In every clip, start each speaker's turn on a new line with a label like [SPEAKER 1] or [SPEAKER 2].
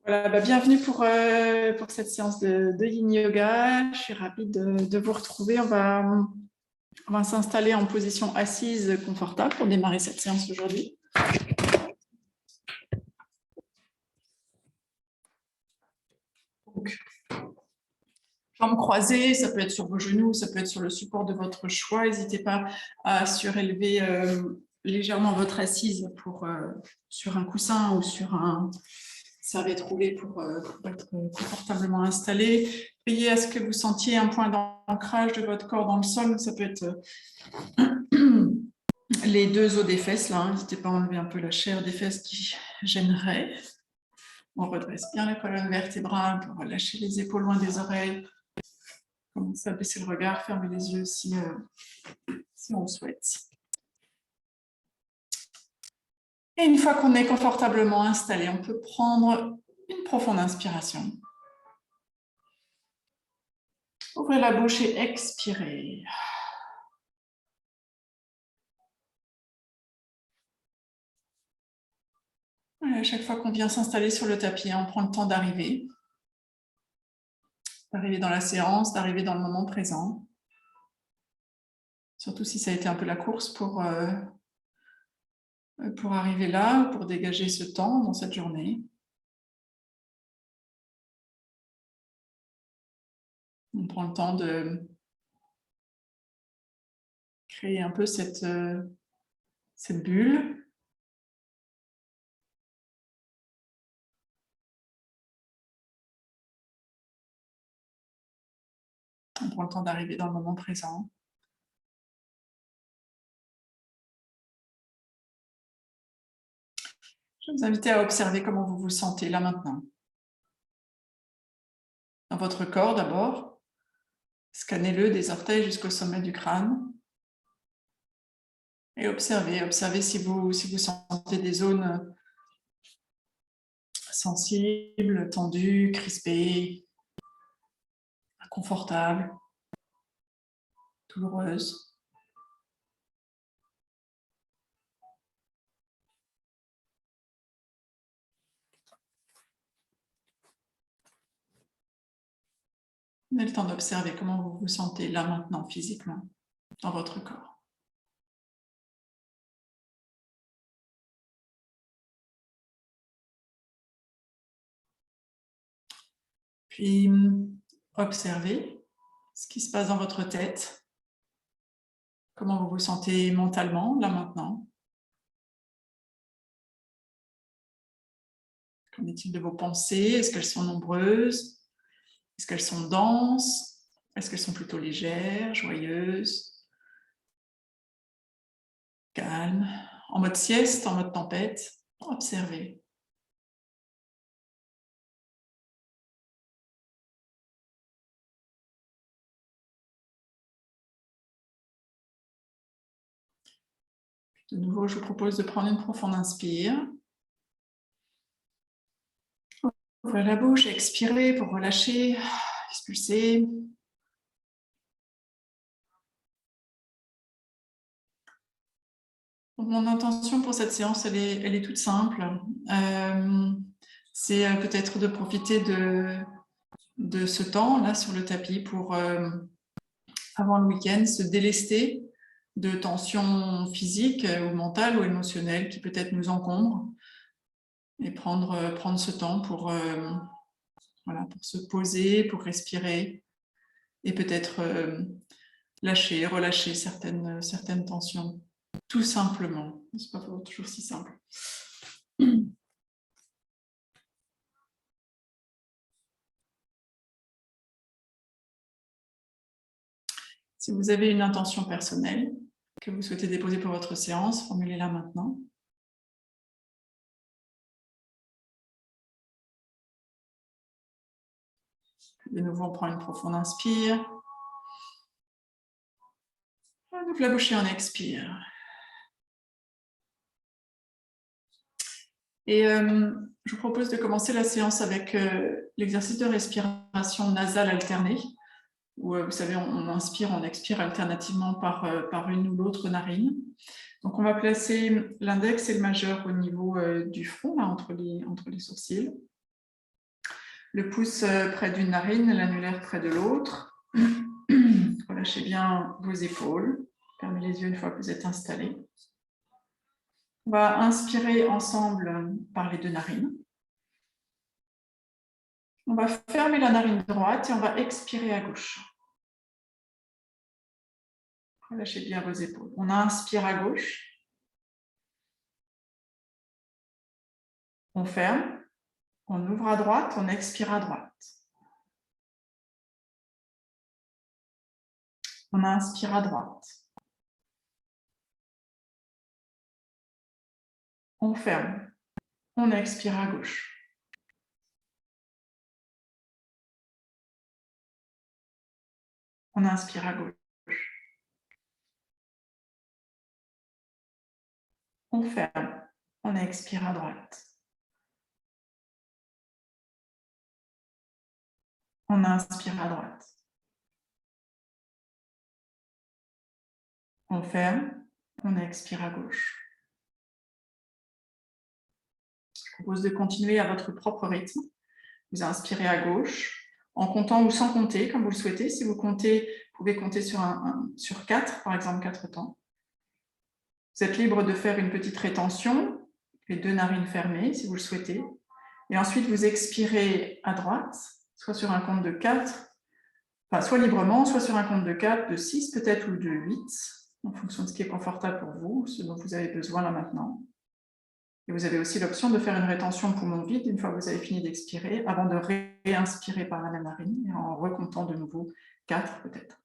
[SPEAKER 1] Voilà, bienvenue pour cette séance de Yin Yoga. Je suis ravie de vous retrouver. On va s'installer en position assise confortable pour démarrer cette séance aujourd'hui. Donc, jambes croisées, ça peut être sur vos genoux, ça peut être sur le support de votre choix. N'hésitez pas à surélever légèrement votre assise sur un coussin ou sur un serviette roulée pour être confortablement installé. Veillez à ce que vous sentiez un point d'ancrage de votre corps dans le sol. Ça peut être les deux os des fesses. Là, n'hésitez pas à enlever un peu la chair des fesses qui gênerait. On redresse bien la colonne vertébrale pour relâcher les épaules loin des oreilles. Commencez à baisser le regard, fermez les yeux si on le souhaite. Et une fois qu'on est confortablement installé, on peut prendre une profonde inspiration. Ouvrez la bouche et expirez. À chaque fois qu'on vient s'installer sur le tapis, on prend le temps d'arriver dans la séance, d'arriver dans le moment présent. Surtout si ça a été un peu la course pour arriver là, pour dégager ce temps dans cette journée. On prend le temps de créer un peu cette bulle. On prend le temps d'arriver dans le moment présent. Je vais vous inviter à observer comment vous vous sentez là maintenant. Dans votre corps d'abord. Scannez-le des orteils jusqu'au sommet du crâne. Et observez si vous sentez des zones sensibles, tendues, crispées, inconfortables, douloureuses. Prenez le temps d'observer comment vous vous sentez là maintenant physiquement dans votre corps. Puis observez ce qui se passe dans votre tête. Comment vous vous sentez mentalement là maintenant. Qu'en est-il de vos pensées? Est-ce qu'elles sont nombreuses? Est-ce qu'elles sont denses? Est-ce qu'elles sont plutôt légères, joyeuses, calmes, en mode sieste, en mode tempête? Observez. De nouveau, je vous propose de prendre une profonde inspire. Ouvrez la bouche, expirez pour relâcher, expulser. Mon intention pour cette séance, elle est toute simple. C'est peut-être de profiter de ce temps-là sur le tapis pour, avant le week-end, se délester de tensions physiques ou mentales ou émotionnelles qui peut-être nous encombrent et prendre ce temps pour se poser, pour respirer et peut-être relâcher certaines tensions. Tout simplement. C'est pas toujours si simple. Si vous avez une intention personnelle que vous souhaitez déposer pour votre séance, formulez-la maintenant. De nouveau, on prend une profonde inspire. On ouvre la bouche et on expire. Et je vous propose de commencer la séance avec l'exercice de respiration nasale alternée, où vous savez, on inspire, on expire alternativement par une ou l'autre narine. Donc, on va placer l'index et le majeur au niveau du front, là, entre les sourcils. Le pouce près d'une narine, l'annulaire près de l'autre. Relâchez bien vos épaules. Fermez les yeux une fois que vous êtes installé. On va inspirer ensemble par les deux narines. On va fermer la narine droite et on va expirer à gauche. Relâchez bien vos épaules. On inspire à gauche. On ferme. On ouvre à droite. On expire à droite. On inspire à droite. On ferme. On expire à gauche. On inspire à gauche. On ferme. On expire à droite. On inspire à droite. On ferme. On expire à gauche. Je vous propose de continuer à votre propre rythme. Vous inspirez à gauche, en comptant ou sans compter, comme vous le souhaitez. Si vous comptez, vous pouvez compter sur 4, par exemple 4 temps. Vous êtes libre de faire une petite rétention, les deux narines fermées, si vous le souhaitez. Et ensuite, vous expirez à droite, soit sur un compte de 4, enfin, soit librement, soit sur un compte de 4, de 6 peut-être, ou de 8, en fonction de ce qui est confortable pour vous, ce dont vous avez besoin là maintenant. Et vous avez aussi l'option de faire une rétention poumon vide une fois que vous avez fini d'expirer, avant de réinspirer par la narine et en recomptant de nouveau 4 peut-être.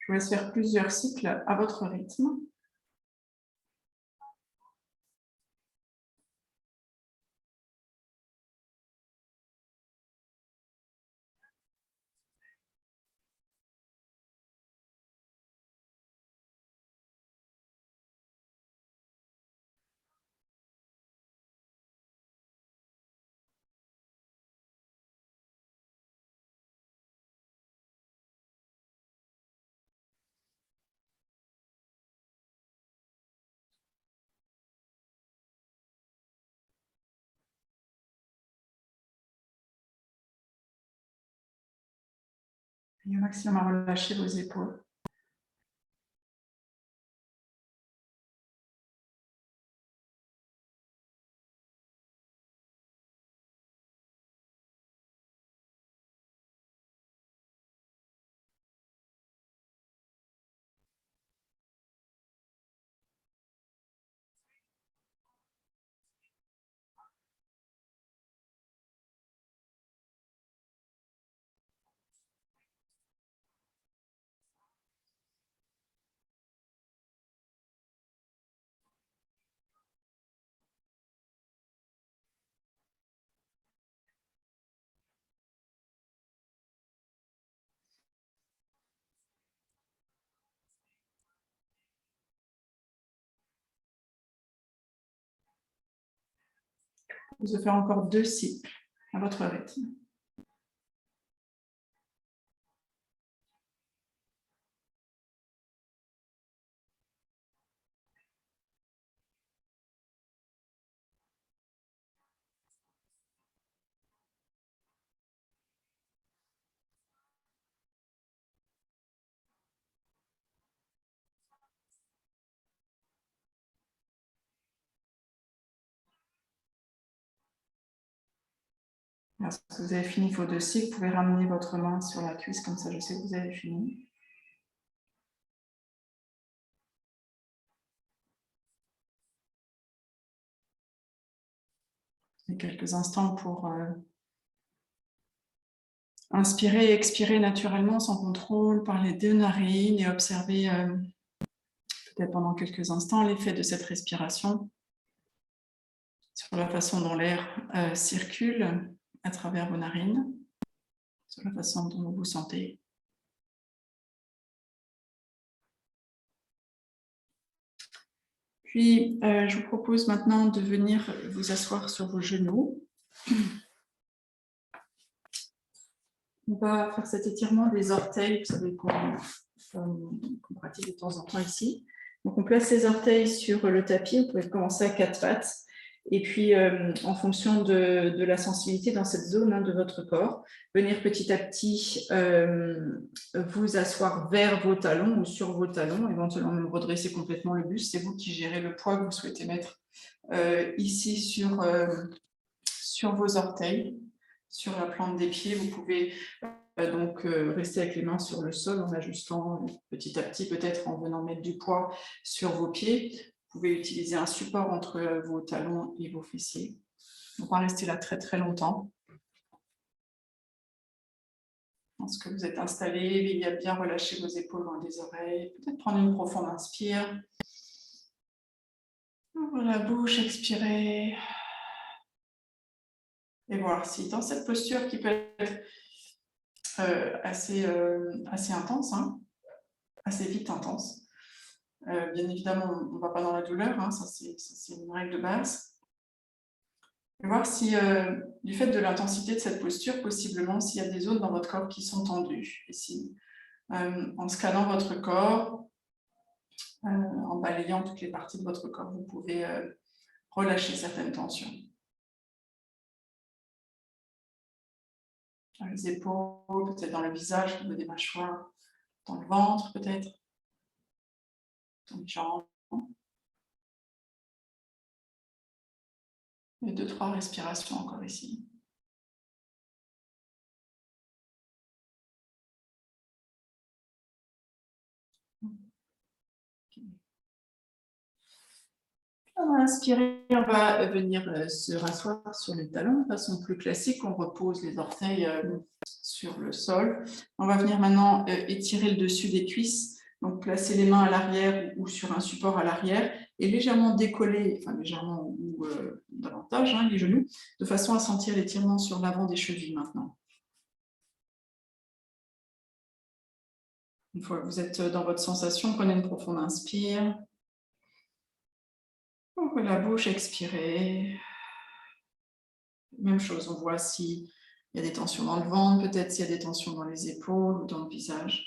[SPEAKER 1] Je vous laisse faire plusieurs cycles à votre rythme. Et au maximum à relâcher vos épaules. Vous allez faire encore 2 cycles à votre rythme. Lorsque vous avez fini vos 2 cycles, vous pouvez ramener votre main sur la cuisse, comme ça je sais que vous avez fini. Et quelques instants pour inspirer et expirer naturellement, sans contrôle, par les 2 narines et observer peut-être pendant quelques instants l'effet de cette respiration sur la façon dont l'air circule à travers vos narines, sur la façon dont vous vous sentez. Puis, je vous propose maintenant de venir vous asseoir sur vos genoux. On va faire cet étirement des orteils, vous savez, qu'on pratique de temps en temps ici. Donc, on place les orteils sur le tapis, vous pouvez commencer à 4 pattes Et puis, en fonction de la sensibilité dans cette zone de votre corps, venir petit à petit vous asseoir vers vos talons ou sur vos talons, éventuellement même redresser complètement le buste. C'est vous qui gérez le poids que vous souhaitez mettre ici sur vos orteils, sur la plante des pieds. Vous pouvez donc rester avec les mains sur le sol en ajustant petit à petit, peut-être en venant mettre du poids sur vos pieds. Vous pouvez utiliser un support entre vos talons et vos fessiers. On va rester là très très longtemps. Lorsque vous êtes installé, veillez à bien relâcher vos épaules loin des oreilles. Peut-être prendre une profonde inspire. Ouvre la bouche, expirez. Et voir si dans cette posture qui peut être assez intense, assez vite intense. Bien évidemment, on ne va pas dans la douleur, ça c'est une règle de base. Et voir si, du fait de l'intensité de cette posture, possiblement, s'il y a des zones dans votre corps qui sont tendues. Et si, en scannant votre corps, en balayant toutes les parties de votre corps, vous pouvez relâcher certaines tensions. Dans les épaules, peut-être dans le visage, au niveau des mâchoires, dans le ventre peut-être, dans les jambes. Et 2-3 respirations encore ici. On va inspirer, on va venir se rasseoir sur les talons de façon plus classique. On repose les orteils sur le sol. On va venir maintenant étirer le dessus des cuisses. Donc placer les mains à l'arrière ou sur un support à l'arrière et légèrement décoller, enfin légèrement ou davantage les genoux, de façon à sentir l'étirement sur l'avant des chevilles maintenant. Une fois que vous êtes dans votre sensation, prenez une profonde inspire. Ouvrez la bouche, expirez. Même chose, on voit s'il y a des tensions dans le ventre, peut-être s'il y a des tensions dans les épaules ou dans le visage.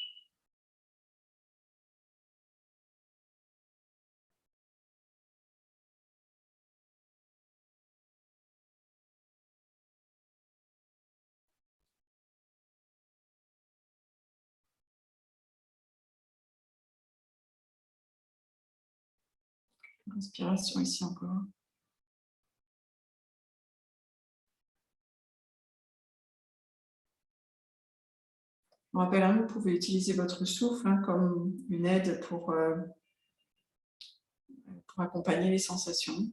[SPEAKER 1] Inspiration ici encore. Je vous rappelle, vous pouvez utiliser votre souffle comme une aide pour accompagner les sensations,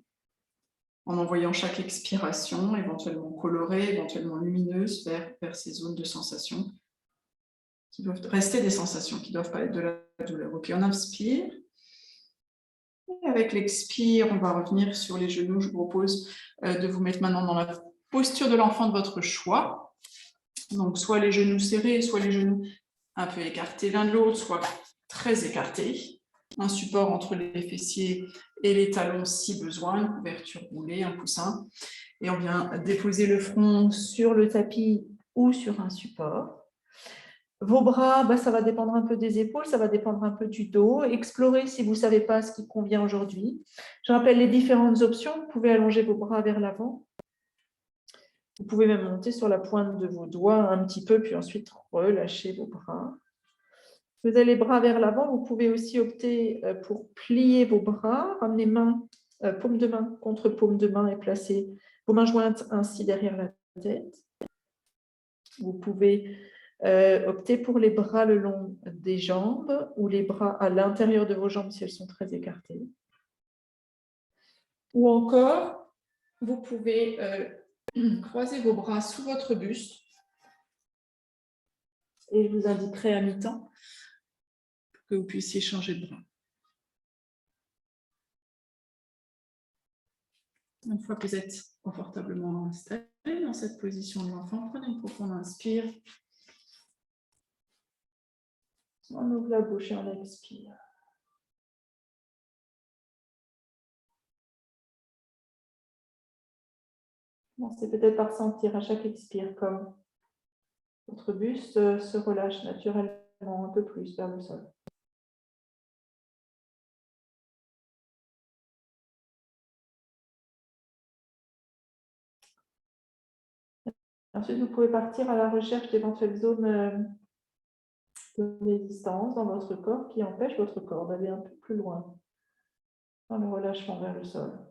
[SPEAKER 1] en envoyant chaque expiration, éventuellement colorée, éventuellement lumineuse, vers ces zones de sensations, qui doivent rester des sensations, qui ne doivent pas être de la douleur. Ok, on inspire. Et avec l'expire, on va revenir sur les genoux. Je vous propose de vous mettre maintenant dans la posture de l'enfant de votre choix. Donc, soit les genoux serrés, soit les genoux un peu écartés l'un de l'autre, soit très écartés. Un support entre les fessiers et les talons si besoin, une couverture roulée, un coussin. Et on vient déposer le front sur le tapis ou sur un support. Vos bras, ça va dépendre un peu des épaules, ça va dépendre un peu du dos. Explorez si vous ne savez pas ce qui convient aujourd'hui. Je rappelle les différentes options. Vous pouvez allonger vos bras vers l'avant. Vous pouvez même monter sur la pointe de vos doigts un petit peu, puis ensuite relâcher vos bras. Vous avez les bras vers l'avant. Vous pouvez aussi opter pour plier vos bras, ramener paume de main contre paume de main et placer vos mains jointes ainsi derrière la tête. Vous pouvez opter pour les bras le long des jambes ou les bras à l'intérieur de vos jambes si elles sont très écartées. Ou encore, vous pouvez croiser vos bras sous votre buste et je vous indiquerai à mi-temps pour que vous puissiez changer de bras. Une fois que vous êtes confortablement installé dans cette position de l'enfant, prenez une profonde inspire. On ouvre la bouche et on expire. Commencez peut-être par sentir à chaque expire comme votre buste se relâche naturellement un peu plus vers le sol.
[SPEAKER 2] Ensuite, vous pouvez partir à la recherche d'éventuelles zones de résistance dans votre corps qui empêchent votre corps d'aller un peu plus loin dans le relâchement vers le sol.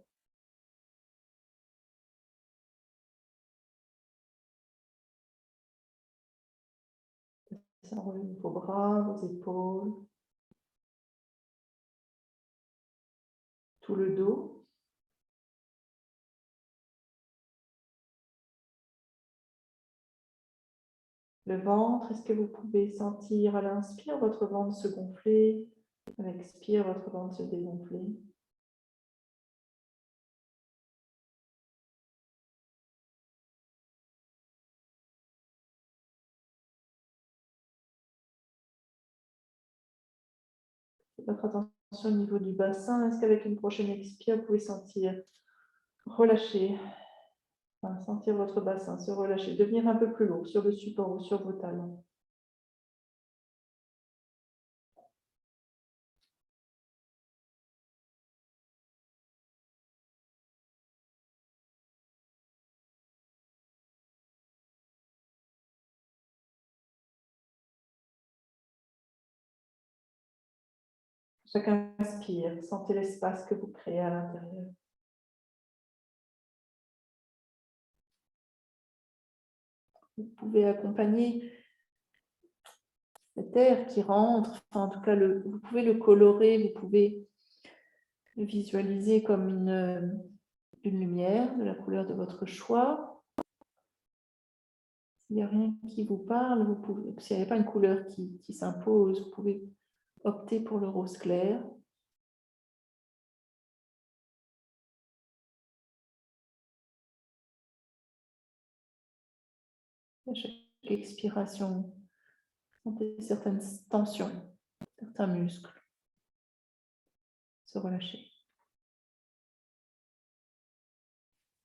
[SPEAKER 2] Ça enlève vos bras, vos épaules, tout le dos. Le ventre, est-ce que vous pouvez sentir à l'inspire votre ventre se gonfler, à l'expire votre ventre se dégonfler? Votre attention au niveau du bassin, est-ce qu'avec une prochaine expire, vous pouvez sentir relâcher, enfin, sentir votre bassin se relâcher, devenir un peu plus lourd sur le support ou sur vos talons? Chaque inspire, sentez l'espace que vous créez à l'intérieur. Vous pouvez accompagner cet air qui rentre, enfin, en tout cas, vous pouvez le colorer, vous pouvez le visualiser comme une lumière de la couleur de votre choix. S'il n'y a rien qui vous parle, s'il n'y a pas une couleur qui s'impose, vous pouvez opter pour le rose clair. À chaque expiration, sentez certaines tensions, certains muscles se relâcher.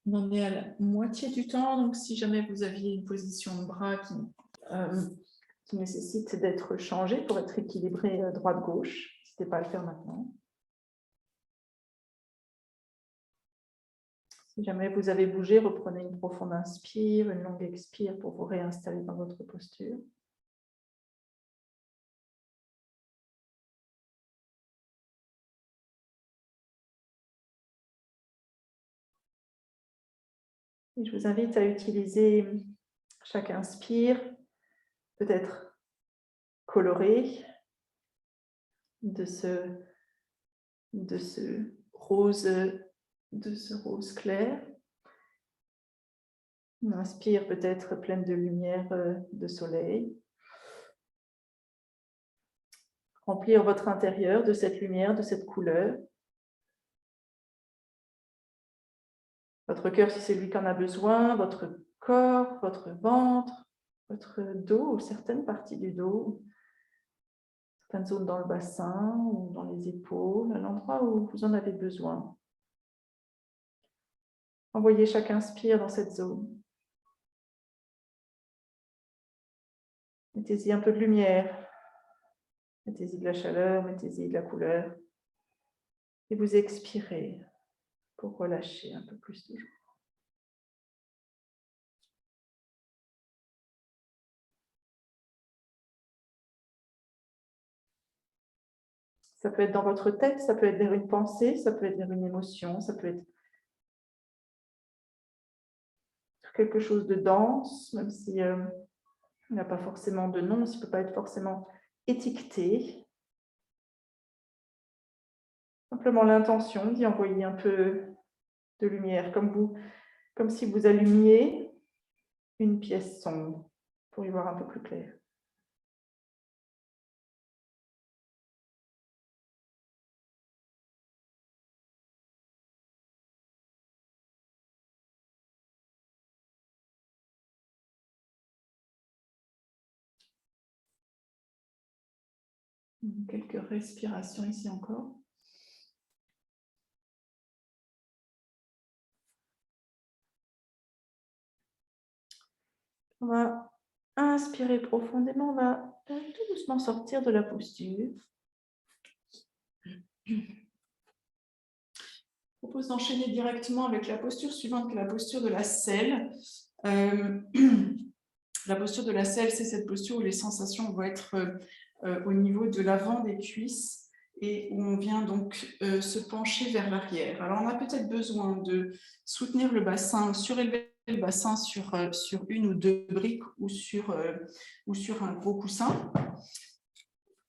[SPEAKER 1] On en est à la moitié du temps, donc si jamais vous aviez une position de bras
[SPEAKER 2] qui nécessite d'être changée pour être équilibré droite-gauche, n'hésitez pas à le faire maintenant. Si jamais vous avez bougé, reprenez une profonde inspire, une longue expire pour vous réinstaller dans votre posture. Et je vous invite à utiliser chaque inspire, peut-être coloré, de ce rose clair. On inspire peut-être pleine de lumière de soleil. Remplir votre intérieur de cette lumière, de cette couleur. Votre cœur, si c'est lui qui en a besoin, votre corps, votre ventre, votre dos, ou certaines parties du dos, certaines zones dans le bassin ou dans les épaules, à l'endroit où vous en avez besoin. Envoyez chaque inspire dans cette zone. Mettez-y un peu de lumière, mettez-y de la chaleur, mettez-y de la couleur. Et vous expirez pour relâcher un peu plus toujours. Ça peut être dans votre tête, ça peut être vers une pensée, ça peut être vers une émotion, ça peut être quelque chose de dense, même si il n'y a pas forcément de nom, ça ne peut pas être forcément étiqueté. Simplement l'intention d'y envoyer un peu de lumière, comme si vous allumiez une pièce sombre pour y voir un peu plus clair. Quelques respirations ici encore. On va inspirer profondément, on va tout doucement sortir de la posture.
[SPEAKER 1] Je propose d'enchaîner directement avec la posture suivante, la posture de la selle. La posture de la selle, c'est cette posture où les sensations vont être au niveau de l'avant des cuisses et où on vient donc se pencher vers l'arrière. Alors, on a peut-être besoin de soutenir le bassin, surélever le bassin sur une ou deux briques ou sur un gros coussin.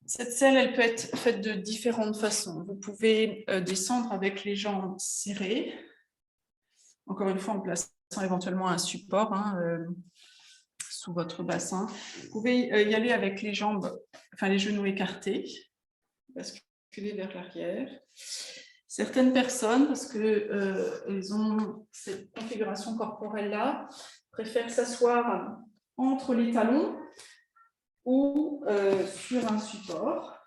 [SPEAKER 1] Cette selle, elle peut être faite de différentes façons. Vous pouvez descendre avec les jambes serrées, encore une fois en plaçant éventuellement un support sous votre bassin. Vous pouvez y aller avec les jambes, enfin les genoux écartés, basculer vers l'arrière. Certaines personnes, parce qu'elles ont cette configuration corporelle-là, préfèrent s'asseoir entre les talons ou sur un support.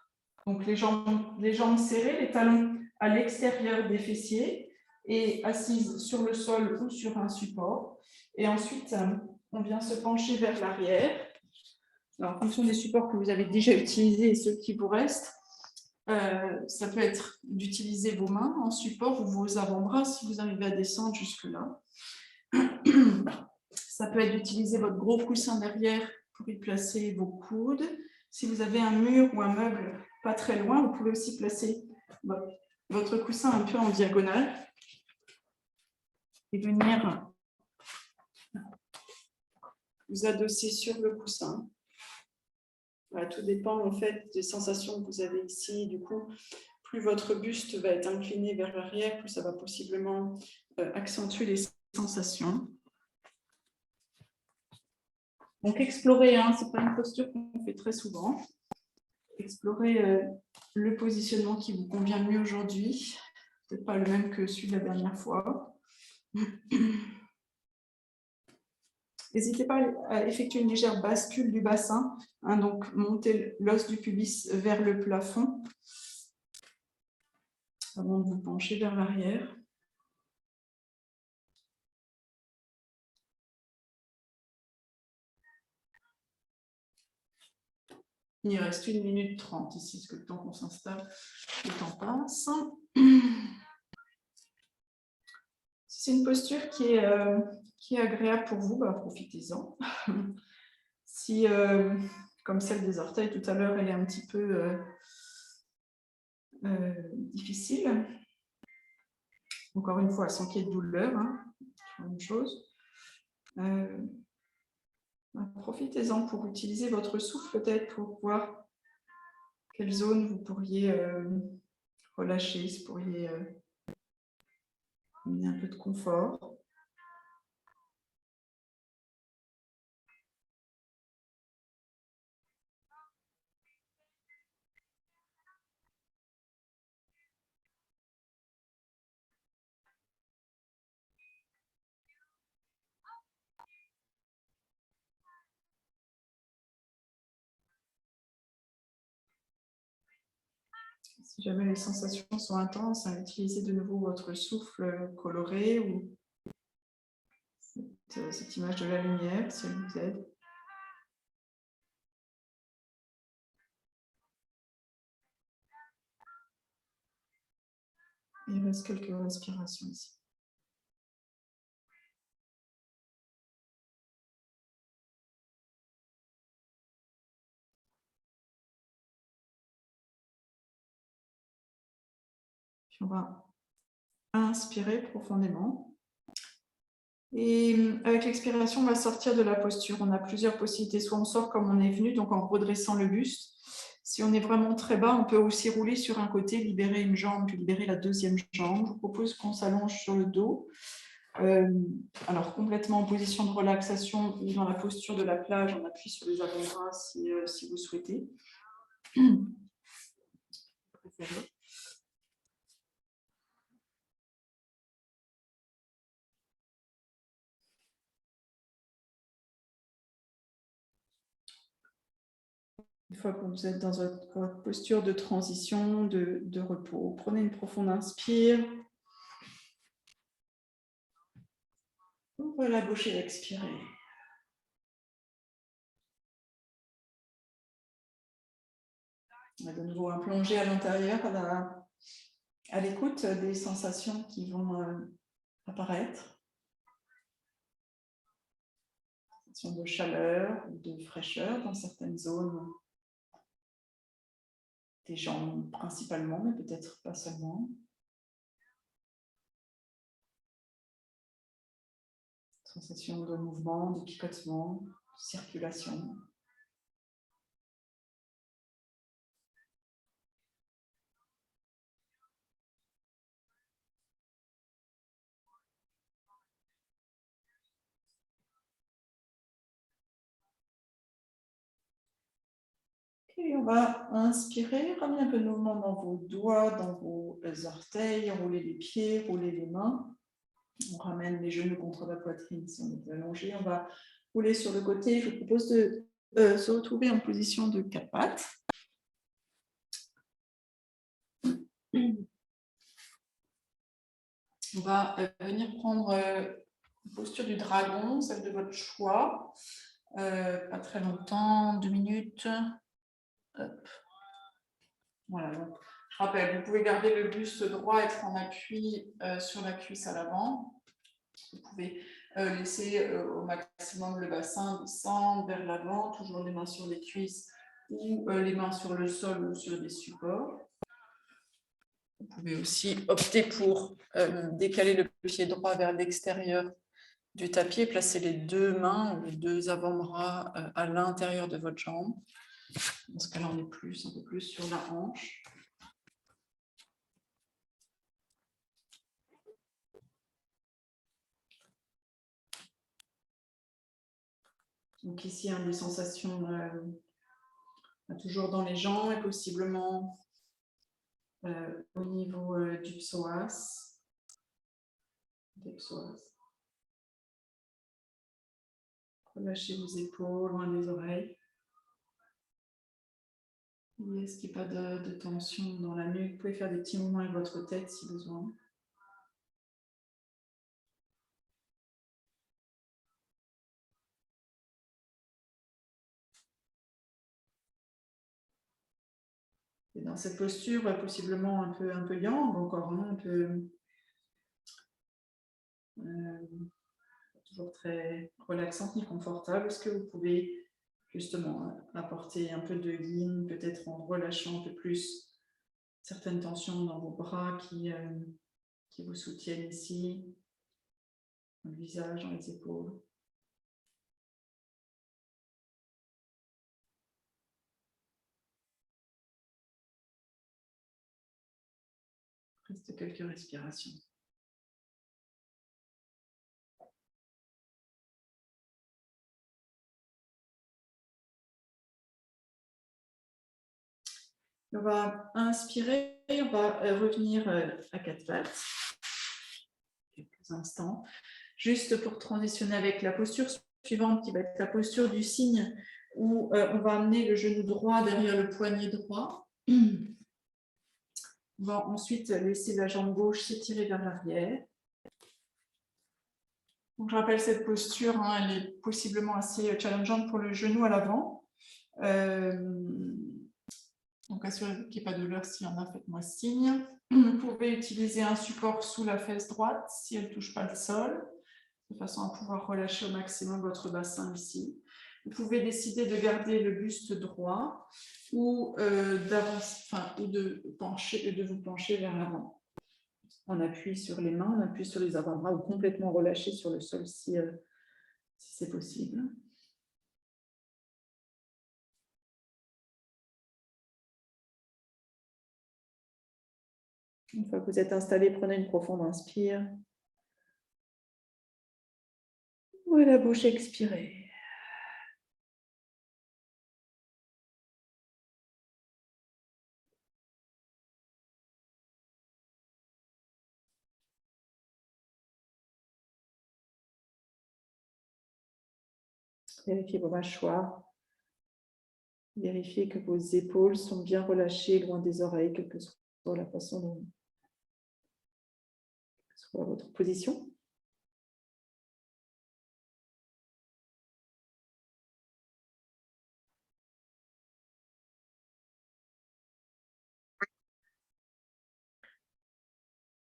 [SPEAKER 1] Donc les jambes serrées, les talons à l'extérieur des fessiers et assises sur le sol ou sur un support. Et ensuite, on vient se pencher vers l'arrière. Alors, en fonction des supports que vous avez déjà utilisés et ceux qui vous restent, ça peut être d'utiliser vos mains en support ou vos avant-bras si vous arrivez à descendre jusque-là. Ça peut être d'utiliser votre gros coussin derrière pour y placer vos coudes. Si vous avez un mur ou un meuble pas très loin, vous pouvez aussi placer votre coussin un peu en diagonale et venir vous adosser sur le coussin. Voilà, tout dépend en fait des sensations que vous avez ici. Du coup, plus votre buste va être incliné vers l'arrière, plus ça va possiblement accentuer les sensations. Donc, explorer, ce n'est pas une posture qu'on fait très souvent. Explorez le positionnement qui vous convient le mieux aujourd'hui. Peut-être pas le même que celui de la dernière fois. N'hésitez pas à effectuer une légère bascule du bassin, donc monter l'os du pubis vers le plafond avant de vous pencher vers l'arrière. Il reste 1 minute 30 ici, parce que le temps qu'on s'installe, le temps passe. Si c'est une posture qui est agréable pour vous, profitez-en. Si, comme celle des orteils tout à l'heure, elle est un petit peu difficile, encore une fois, sans qu'il y ait de douleur, c'est la même chose. Profitez-en pour utiliser votre souffle peut-être pour voir quelle zone vous pourriez relâcher, si vous pourriez amener un peu de confort. Si jamais les sensations sont intenses, utilisez de nouveau votre souffle coloré ou cette image de la lumière, si elle vous aide. Il reste quelques respirations ici. Puis on va inspirer profondément. Et avec l'expiration, on va sortir de la posture. On a plusieurs possibilités. Soit on sort comme on est venu, donc en redressant le buste. Si on est vraiment très bas, on peut aussi rouler sur un côté, libérer une jambe, puis libérer la deuxième jambe. Je vous propose qu'on s'allonge sur le dos. Alors, complètement en position de relaxation ou dans la posture de la plage, on appuie sur les avant-bras si vous souhaitez. Une fois que vous êtes dans votre posture de transition, de repos, prenez une profonde inspire. Ouvrez la bouche et expirez. On va de nouveau plonger à l'intérieur, à l'écoute des sensations qui vont apparaître. de chaleur ou de fraîcheur dans certaines zones des jambes principalement, mais peut-être pas seulement. Sensation de mouvement, de picotement, de circulation. Et on va inspirer, ramener un peu de mouvement dans vos doigts, dans vos orteils, rouler les pieds, rouler les mains. On ramène les genoux contre la poitrine si on est allongé. On va rouler sur le côté. Je vous propose de se retrouver en position de 4 pattes. On va venir prendre la posture du dragon, celle de votre choix. Pas très longtemps, 2 minutes. Hop. Voilà, donc, je rappelle, vous pouvez garder le buste droit, être en appui sur la cuisse à l'avant. Vous pouvez laisser au maximum le bassin descendre vers l'avant, toujours les mains sur les cuisses ou les mains sur le sol ou sur des supports. Vous pouvez aussi opter pour décaler le pied droit vers l'extérieur du tapis et placer les deux mains ou les deux avant-bras à l'intérieur de votre jambe. Dans ce cas-là, on est un peu plus sur la hanche. Donc ici, des sensations toujours dans les jambes et possiblement au niveau du psoas. Des psoas. Relâchez vos épaules, loin des oreilles. Est-ce qu'il n'y a pas de tension dans la nuque? Vous pouvez faire des petits mouvements avec votre tête si besoin. Et dans cette posture, possiblement un peu yang, encore un peu toujours très relaxante ni confortable. Est-ce que vous pouvez justement apporter un peu de yin, peut-être en relâchant un peu plus certaines tensions dans vos bras qui vous soutiennent ici, dans le visage, dans les épaules. Reste quelques respirations. On va inspirer, on va revenir à 4 pattes. Quelques instants. Juste pour transitionner avec la posture suivante, qui va être la posture du cygne, où on va amener le genou droit derrière le poignet droit. On va ensuite laisser la jambe gauche s'étirer vers l'arrière. Donc, je rappelle cette posture, elle est possiblement assez challengeante pour le genou à l'avant. Donc, assurez-vous qu'il n'y ait pas de douleur. S'il y en a, faites-moi signe. Vous pouvez utiliser un support sous la fesse droite si elle ne touche pas le sol, de façon à pouvoir relâcher au maximum votre bassin ici. Vous pouvez décider de garder le buste droit ou de vous pencher vers l'avant. On appuie sur les mains, on appuie sur les avant-bras ou complètement relâché sur le sol si c'est possible. Une fois que vous êtes installé, prenez une profonde inspire. Ouvrez la bouche, expirez. Vérifiez vos mâchoires. Vérifiez que vos épaules sont bien relâchées, loin des oreilles, quelle que soit la façon dont soit votre position.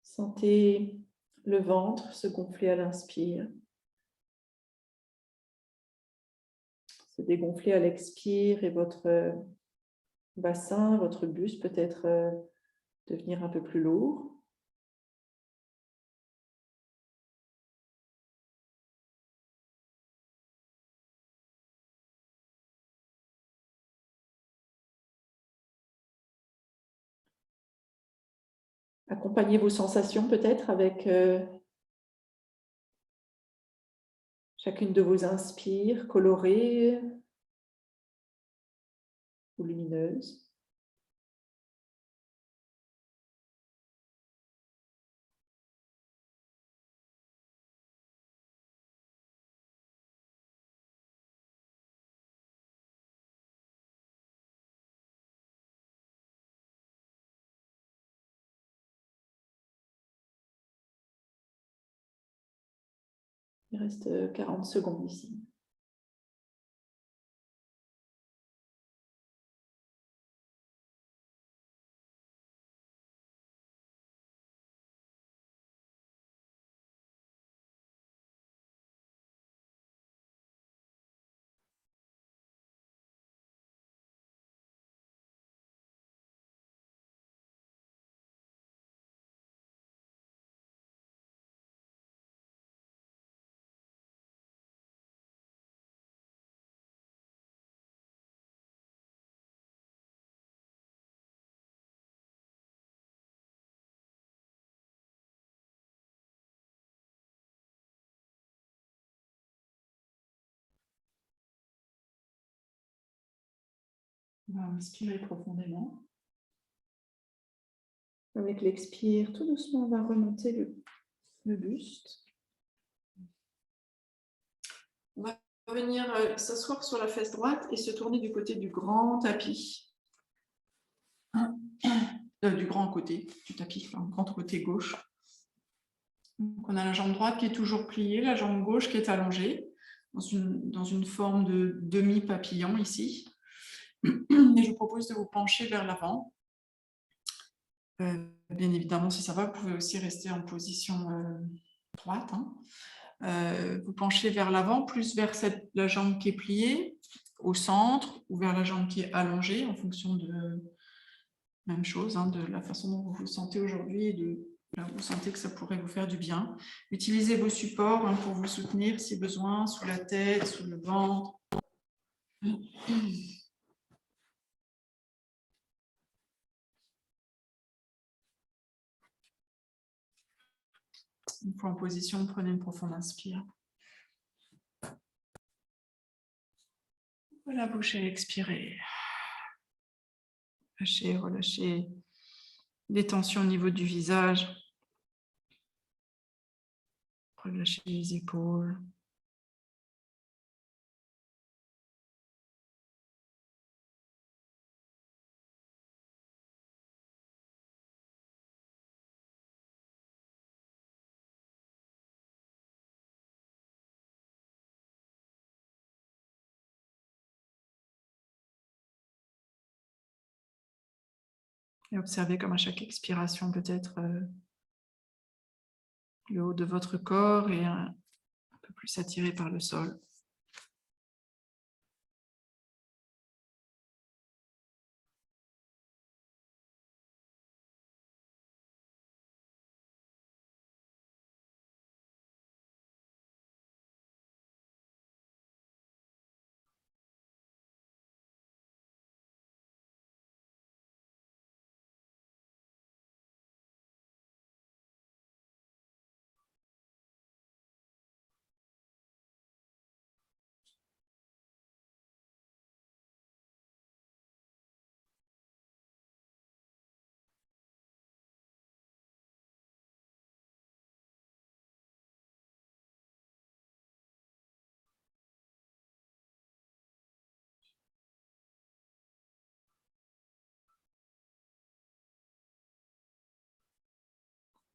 [SPEAKER 1] Sentez le ventre se gonfler à l'inspire.
[SPEAKER 2] se dégonfler à l'expire et votre bassin, votre buste peut-être devenir un peu plus lourd. Accompagnez vos sensations peut-être avec chacune de vos inspires colorées ou lumineuses. Il reste 40 secondes ici.
[SPEAKER 1] On va inspirer profondément.
[SPEAKER 2] Avec l'expire, tout doucement, on va remonter le buste.
[SPEAKER 1] On va venir s'asseoir sur la fesse droite et se tourner du côté du grand tapis. Du grand côté du tapis, enfin, grand côté gauche. Donc, on a la jambe droite qui est toujours pliée, la jambe gauche qui est allongée dans une forme de demi-papillon ici. Et je vous propose de vous pencher vers l'avant. Bien évidemment, si ça va, vous pouvez aussi rester en position droite. Vous penchez vers l'avant, plus vers la jambe qui est pliée, au centre, ou vers la jambe qui est allongée, en fonction de même chose, de la façon dont vous vous sentez aujourd'hui et de là où vous sentez que ça pourrait vous faire du bien. Utilisez vos supports pour vous soutenir si besoin, sous la tête, sous le ventre. Une fois en position, prenez une profonde inspire. La bouche et expirez. Lâchez, relâchez les tensions au niveau du visage. Relâchez les épaules. Et observez comme à chaque expiration, peut-être le haut de votre corps est un peu plus attiré par le sol.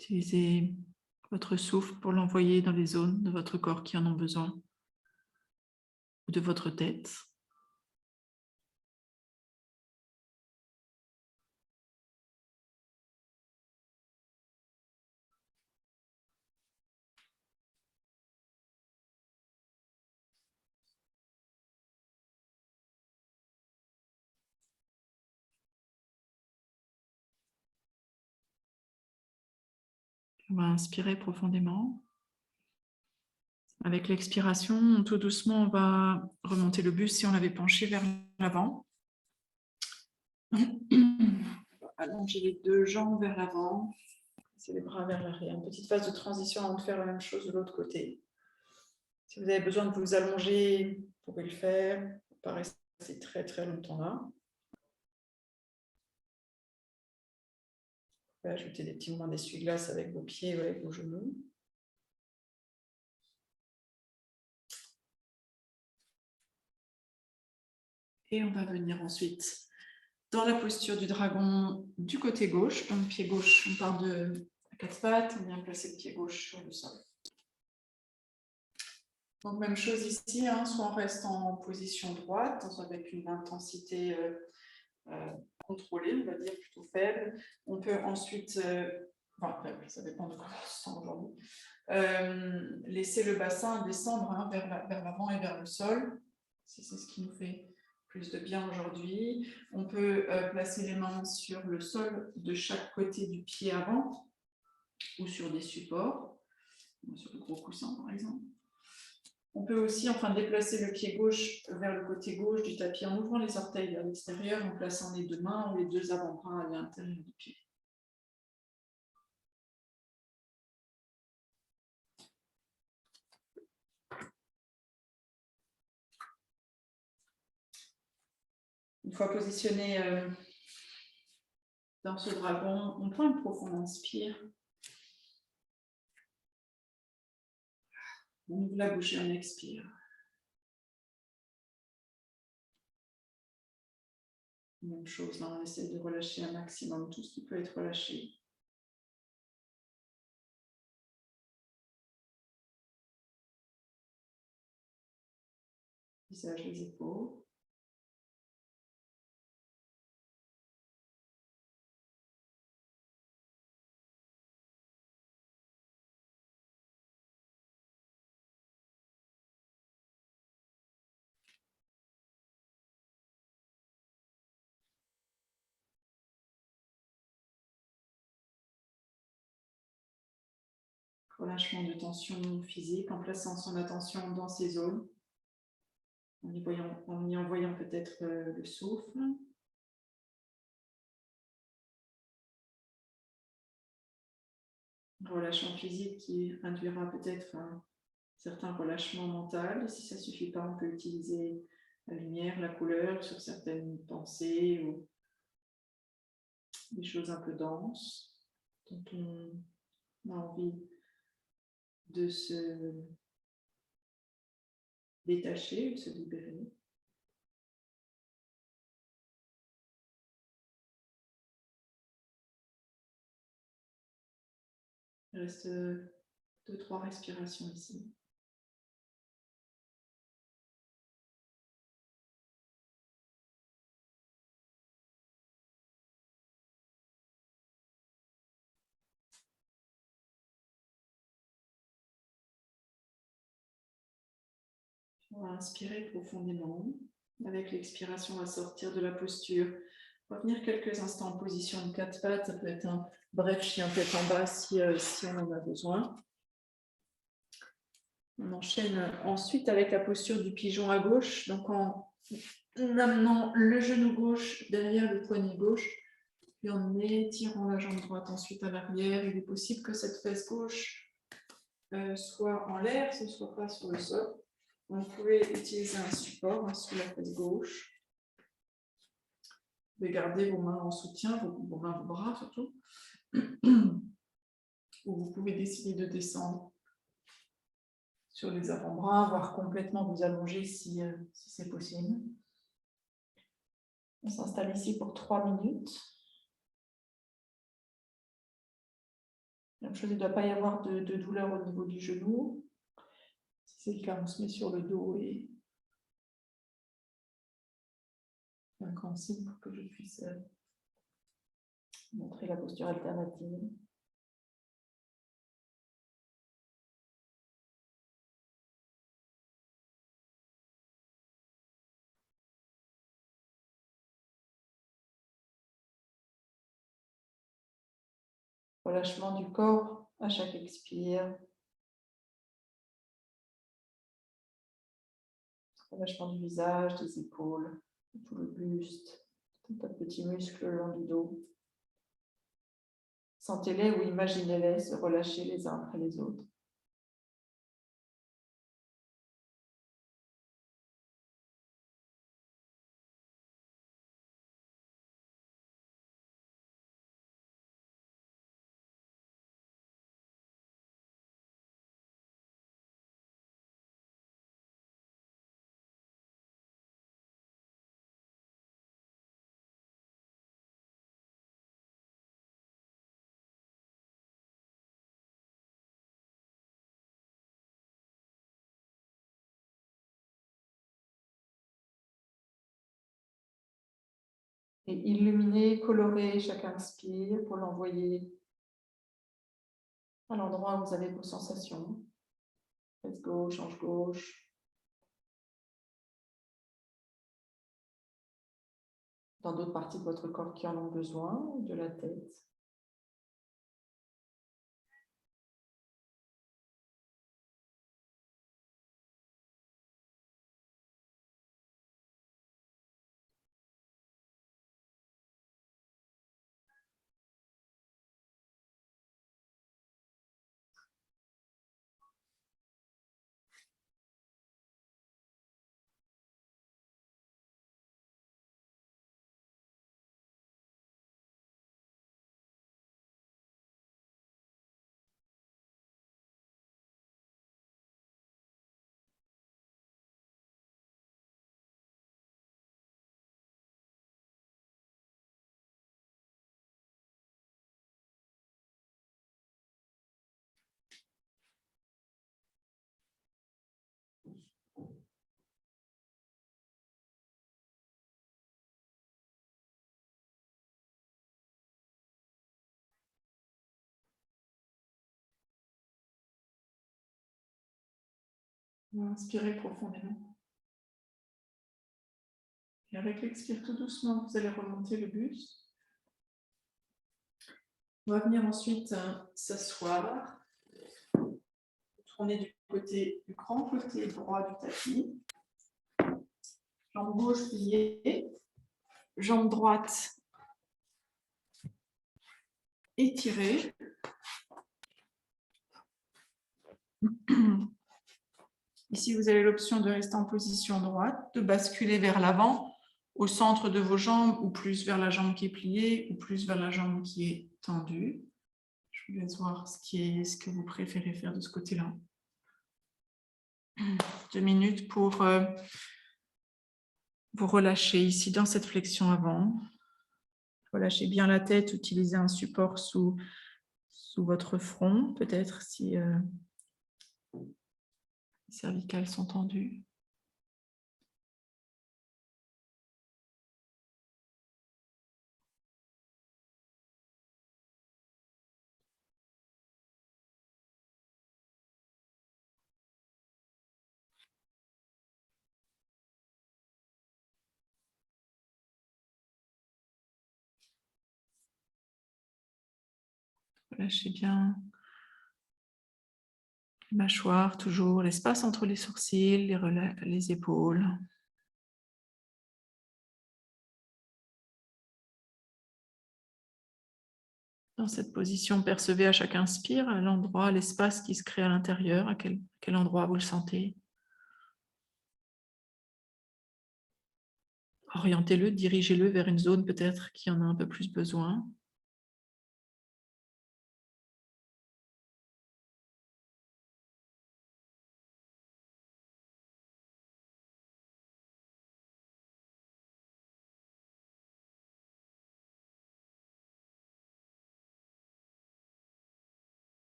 [SPEAKER 1] Utilisez votre souffle pour l'envoyer dans les zones de votre corps qui en ont besoin, ou de votre tête. On va inspirer profondément. Avec l'expiration, tout doucement, on va remonter le buste si on l'avait penché vers l'avant. Allonger les deux jambes vers l'avant. C'est les bras vers l'arrière. Une petite phase de transition avant de faire la même chose de l'autre côté. Si vous avez besoin de vous allonger, vous pouvez le faire. Vous ne pouvez pas rester très très longtemps là. Vous pouvez ajouter des petits moments d'essuie-glace avec vos pieds ou avec vos genoux. Et on va venir ensuite dans la posture du dragon du côté gauche. Donc pied gauche, on part de quatre pattes, on vient placer le pied gauche sur le sol. Donc même chose ici, hein, soit on reste en position droite, avec une intensité contrôlée, on va dire plutôt faible. On peut ensuite, enfin faible, ça dépend de comment on se sent aujourd'hui, laisser le bassin descendre hein, vers l'avant et vers le sol. C'est ce qui nous fait plus de bien aujourd'hui. On peut placer les mains sur le sol de chaque côté du pied avant ou sur des supports, sur le gros coussin par exemple. On peut aussi déplacer le pied gauche vers le côté gauche du tapis en ouvrant les orteils vers l'extérieur, en plaçant les deux mains ou les deux avant-bras à l'intérieur du pied. Une fois positionné dans ce dragon, on prend une profonde inspire. On ouvre la bouche et on expire. Même chose, là on essaie de relâcher un maximum tout ce qui peut être relâché. Visage, les épaules. Relâchement de tension physique en plaçant son attention dans ces zones, en y envoyant peut-être le souffle. Relâchement physique qui induira peut-être un certain relâchement mental. Si ça ne suffit pas, on peut utiliser la lumière, la couleur sur certaines pensées ou des choses un peu denses dont on a envie de se détacher, de se libérer. Il reste 2-3 respirations ici. On va inspirer profondément. Avec l'expiration, on va sortir de la posture. Revenir quelques instants en position de quatre pattes. Ça peut être un bref chien tête en bas si on en a besoin. On enchaîne ensuite avec la posture du pigeon à gauche. Donc en amenant le genou gauche derrière le poignet gauche. Puis en étirant la jambe droite ensuite à l'arrière. Il est possible que cette fesse gauche soit en l'air, ce ne soit pas sur le sol. Vous pouvez utiliser un support sous la fesse gauche. Vous pouvez garder vos mains en soutien, vos mains, vos bras surtout. Ou vous pouvez décider de descendre sur les avant-bras, voire complètement vous allonger si c'est possible. On s'installe ici pour 3 minutes. Même chose, il ne doit pas y avoir de douleur au niveau du genou. Si c'est le cas, on se met sur le dos et un grand signe pour que je puisse montrer la posture alternative. Relâchement du corps
[SPEAKER 2] À chaque expire, relâchement du visage, des épaules, tout le buste, tout un tas de petits muscles le long du dos. Sentez-les ou imaginez-les se relâcher les uns après les autres. Et illuminez, colorez chaque inspire pour l'envoyer à l'endroit où vous avez vos sensations. Faites gauche, hanche gauche. Dans d'autres parties de votre corps qui en ont besoin, de la tête. Inspirez profondément. Et avec l'expire tout doucement, vous allez remonter le buste. On va venir ensuite s'asseoir. Tourner du grand côté droit du tapis. Jambe gauche pliée. Jambe droite étirée. Ici, vous avez l'option de rester en position droite, de basculer vers l'avant, au centre de vos jambes, ou plus vers la jambe qui est pliée, ou plus vers la jambe qui est tendue. Je vous laisse voir ce que vous préférez faire de ce côté-là. 2 minutes pour vous relâcher ici dans cette flexion avant. Relâchez bien la tête, utilisez un support sous votre front, peut-être si les cervicales sont tendues. Relâchez bien la mâchoire, toujours l'espace entre les sourcils, les épaules. Dans cette position, percevez à chaque inspire l'endroit, l'espace qui se crée à l'intérieur, à quel endroit vous le sentez. Orientez-le, dirigez-le vers une zone peut-être qui en a un peu plus besoin.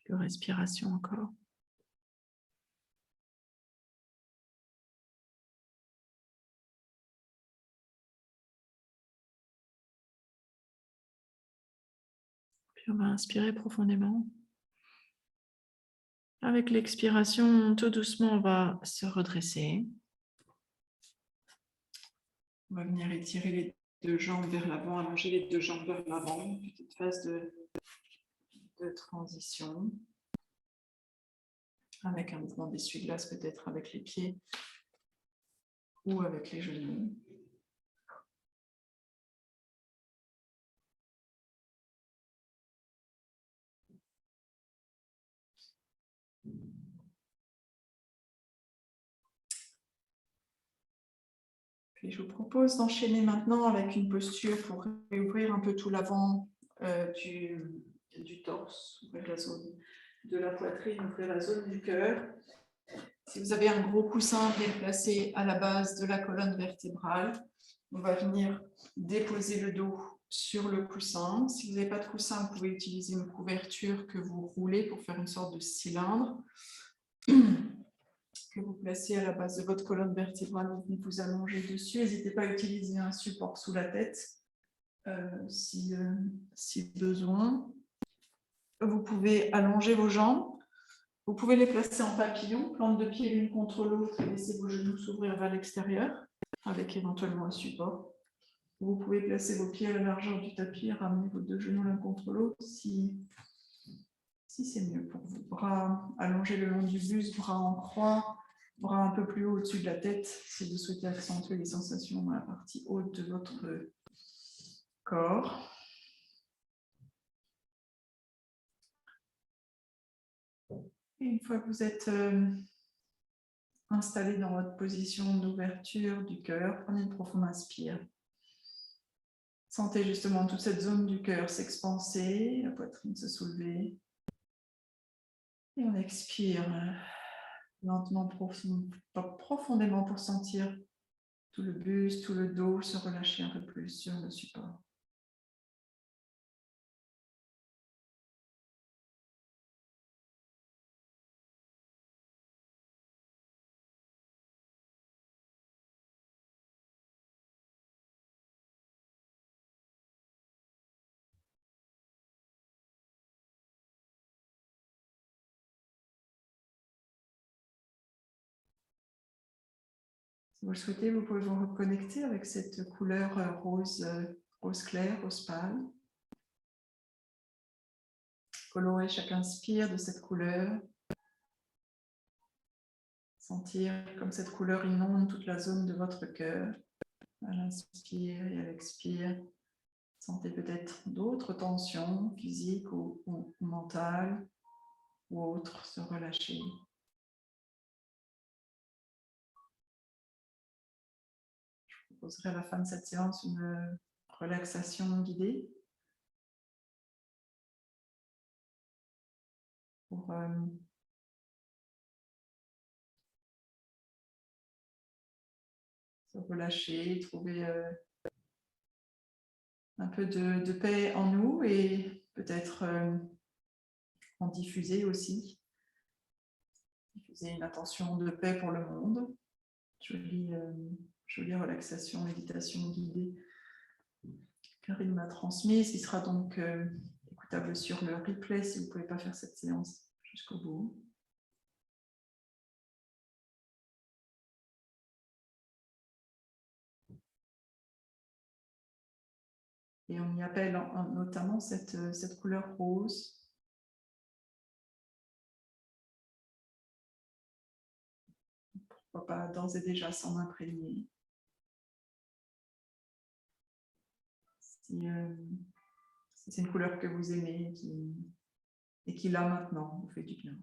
[SPEAKER 1] Quelques respirations encore. Puis on va inspirer profondément. Avec l'expiration, tout doucement, on va se redresser. On va venir étirer les deux jambes vers l'avant, allonger les deux jambes vers l'avant. Petite phase de transition. Avec un mouvement d'essuie-glace peut-être avec les pieds ou avec les genoux. Puis je vous propose d'enchaîner maintenant avec une posture pour réouvrir un peu tout l'avant du torse, ouvrir la zone de la poitrine, ouvrir la zone du cœur. Si vous avez un gros coussin bien placé à la base de la colonne vertébrale, on va venir déposer le dos sur le coussin. Si vous n'avez pas de coussin, vous pouvez utiliser une couverture que vous roulez pour faire une sorte de cylindre que vous placez à la base de votre colonne vertébrale. Vous venez vous allonger dessus. N'hésitez pas à utiliser un support sous la tête si besoin. Vous pouvez allonger vos jambes. Vous pouvez les placer en papillon, plante de pied l'une contre l'autre et laisser vos genoux s'ouvrir vers l'extérieur avec éventuellement un support. Vous pouvez placer vos pieds à la largeur du tapis et ramener vos deux genoux l'un contre l'autre si c'est mieux pour vous. Bras allongés le long du buste, bras en croix, bras un peu plus haut au-dessus de la tête si vous souhaitez accentuer les sensations dans la partie haute de votre corps. Et une fois que vous êtes installé dans votre position d'ouverture du cœur, prenez une profonde inspire. Sentez justement toute cette zone du cœur s'expanser, la poitrine se soulever. Et on expire lentement, profondément pour sentir tout le buste, tout le dos se relâcher un peu plus sur le support. Si vous le souhaitez, vous pouvez vous reconnecter avec cette couleur rose clair, rose pâle. Colorer chaque inspire de cette couleur. Sentir comme cette couleur inonde toute la zone de votre cœur. À l'inspire et à l'expire. Sentez peut-être d'autres tensions physiques ou mentales ou autres se relâcher. Je proposerai à la fin de cette séance une relaxation guidée pour se relâcher, trouver un peu de paix en nous et peut-être en diffuser aussi. Diffuser une intention de paix pour le monde. Jolie relaxation, méditation guidée. Karine m'a transmise, qui sera donc écoutable sur le replay si vous ne pouvez pas faire cette séance jusqu'au bout. Et on y appelle notamment cette couleur rose. Pourquoi pas d'ores et déjà s'en imprégner. Si c'est une couleur que vous aimez et qui là maintenant vous fait du bien.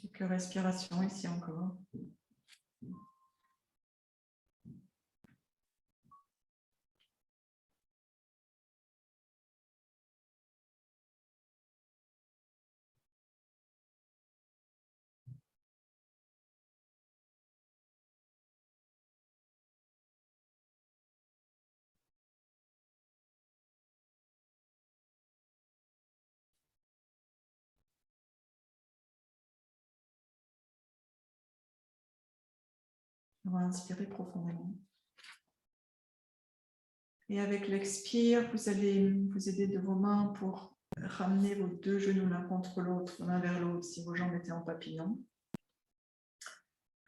[SPEAKER 1] Quelques respirations ici encore. On va inspirer profondément. Et avec l'expire, vous allez vous aider de vos mains pour ramener vos deux genoux l'un contre l'autre, l'un vers l'autre, si vos jambes étaient en papillon.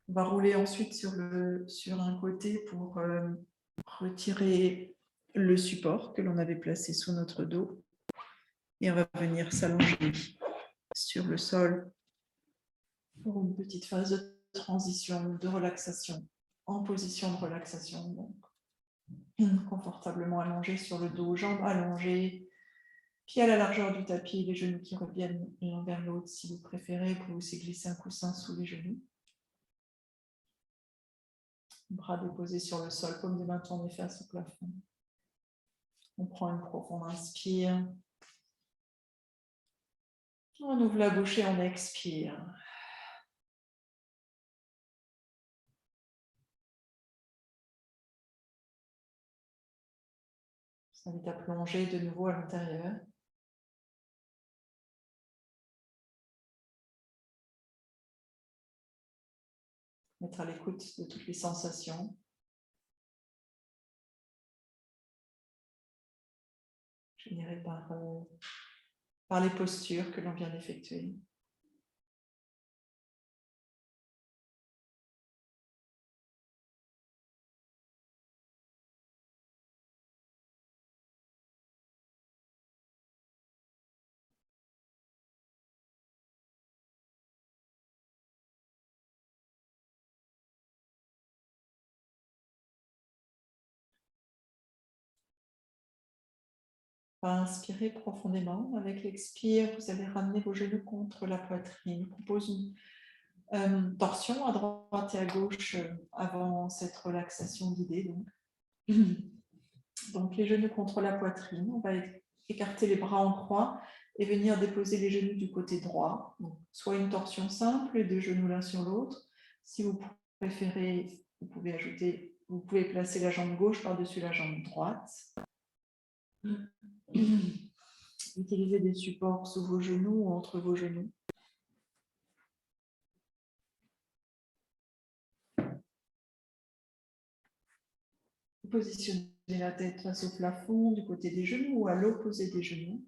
[SPEAKER 1] On va rouler ensuite sur un côté pour retirer le support que l'on avait placé sous notre dos. Et on va venir s'allonger sur le sol pour une petite phase de transition, de relaxation, en position de relaxation. Donc, confortablement allongé sur le dos, jambes allongées, pieds à la largeur du tapis, les genoux qui reviennent l'un vers l'autre. Si vous préférez, vous pouvez aussi glisser un coussin sous les genoux. Bras déposés sur le sol, paume de main tournée face au plafond. On prend une profonde inspire. On ouvre la bouche et on expire. Je vous invite à plonger de nouveau à l'intérieur. Être à l'écoute de toutes les sensations. Générées par les postures que l'on vient d'effectuer. On va inspirer profondément. Avec l'expire, vous allez ramener vos genoux contre la poitrine. On propose une torsion à droite et à gauche avant cette relaxation guidée. Donc, les genoux contre la poitrine. On va écarter les bras en croix et venir déposer les genoux du côté droit. Donc, soit une torsion simple, les deux genoux l'un sur l'autre. Si vous préférez, vous pouvez placer la jambe gauche par-dessus la jambe droite. Utilisez des supports sous vos genoux ou entre vos genoux. Positionnez la tête face au plafond du côté des genoux ou à l'opposé des genoux.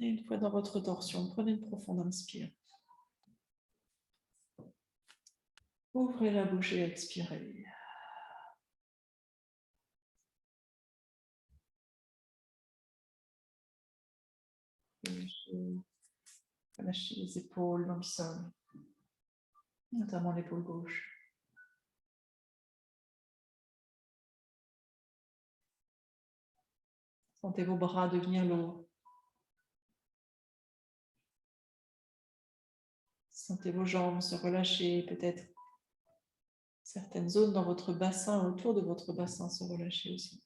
[SPEAKER 1] Et une fois dans votre torsion, prenez une profonde inspire. Ouvrez la bouche et expirez. Relâchez les épaules dans le sol, notamment l'épaule gauche. Sentez vos bras devenir lourds. Sentez vos jambes se relâcher, peut-être certaines zones dans votre bassin, autour de votre bassin, se relâcher aussi.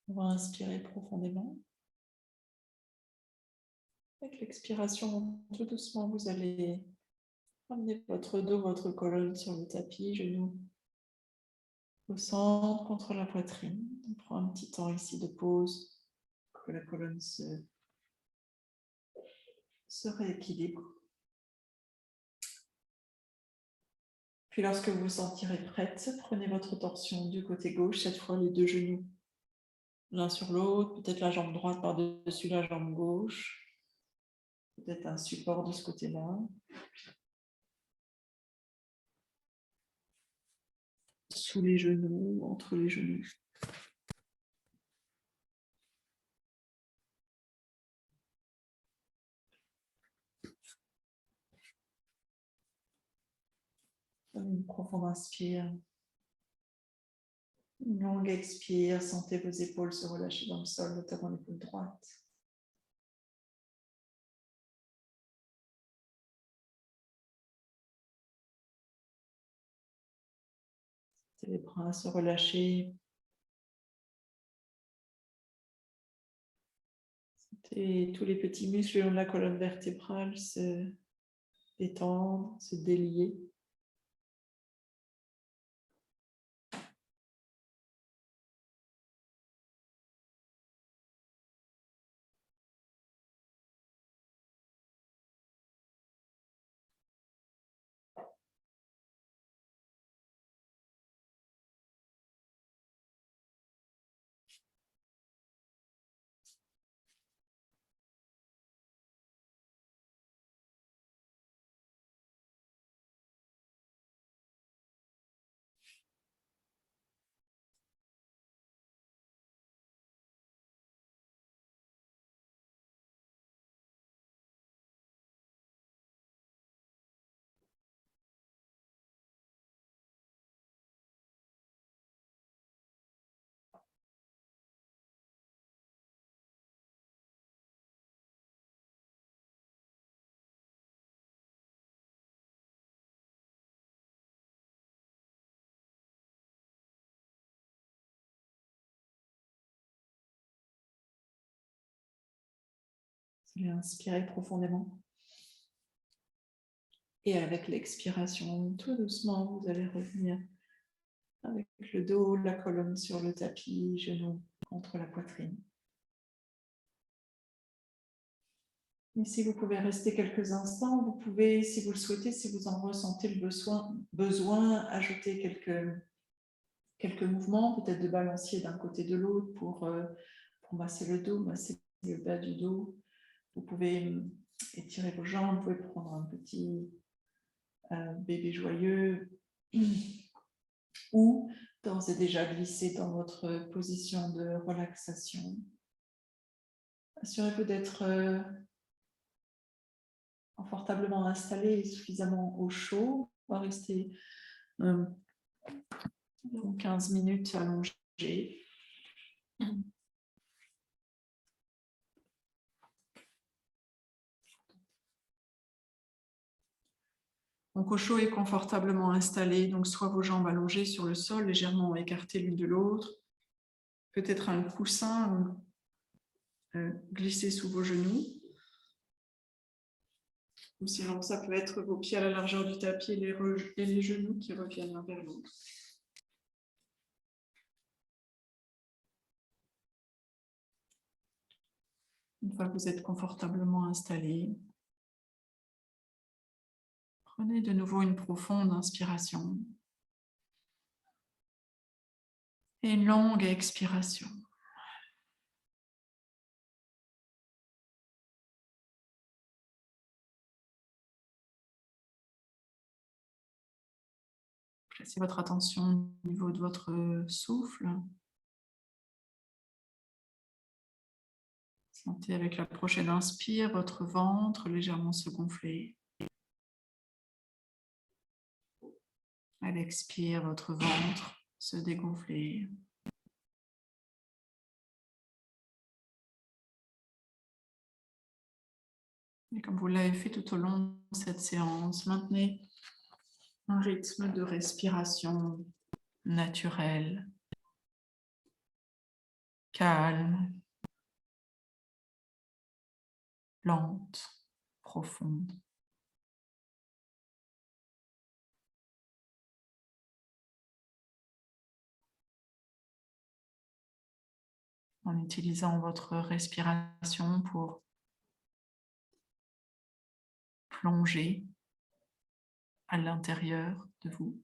[SPEAKER 1] On va inspirer profondément. Avec l'expiration, tout doucement, vous allez Ramenez votre dos, votre colonne sur le tapis, genoux au centre, contre la poitrine. On prend un petit temps ici de pause, que la colonne se rééquilibre. Puis lorsque vous vous sentirez prête, prenez votre torsion du côté gauche, cette fois les deux genoux l'un sur l'autre, peut-être la jambe droite par-dessus la jambe gauche, peut-être un support de ce côté-là. Sous les genoux, entre les genoux. Une profonde inspire. Une longue expire. Sentez vos épaules se relâcher dans le sol, notamment l'épaule droite. Sentez les bras se relâcher. Sentez tous les petits muscles de la colonne vertébrale se détendre, se délier. Vous allez inspirer profondément. Et avec l'expiration, tout doucement, vous allez revenir avec le dos, la colonne sur le tapis, genoux contre la poitrine. Et si vous pouvez rester quelques instants, vous pouvez, si vous le souhaitez, si vous en ressentez le besoin ajouter quelques mouvements, peut-être de balancier d'un côté de l'autre pour masser le dos, masser le bas du dos. Vous pouvez étirer vos jambes, vous pouvez prendre un petit bébé joyeux ou d'ores et déjà glisser dans votre position de relaxation. Assurez-vous d'être confortablement installé et suffisamment au chaud. On va rester 15 minutes allongé. Donc au chaud et confortablement installé, donc soit vos jambes allongées sur le sol, légèrement écartées l'une de l'autre, peut-être un coussin glissé sous vos genoux. Ou sinon, ça peut être vos pieds à la largeur du tapis et les genoux qui reviennent l'un vers l'autre. Une fois que vous êtes confortablement installé, prenez de nouveau une profonde inspiration et une longue expiration. Placez votre attention au niveau de votre souffle. Sentez avec la prochaine inspire votre ventre légèrement se gonfler. À l'expire, votre ventre se dégonfler. Et comme vous l'avez fait tout au long de cette séance, maintenez un rythme de respiration naturel, calme, lente, profonde. en utilisant votre respiration pour plonger à l'intérieur de vous.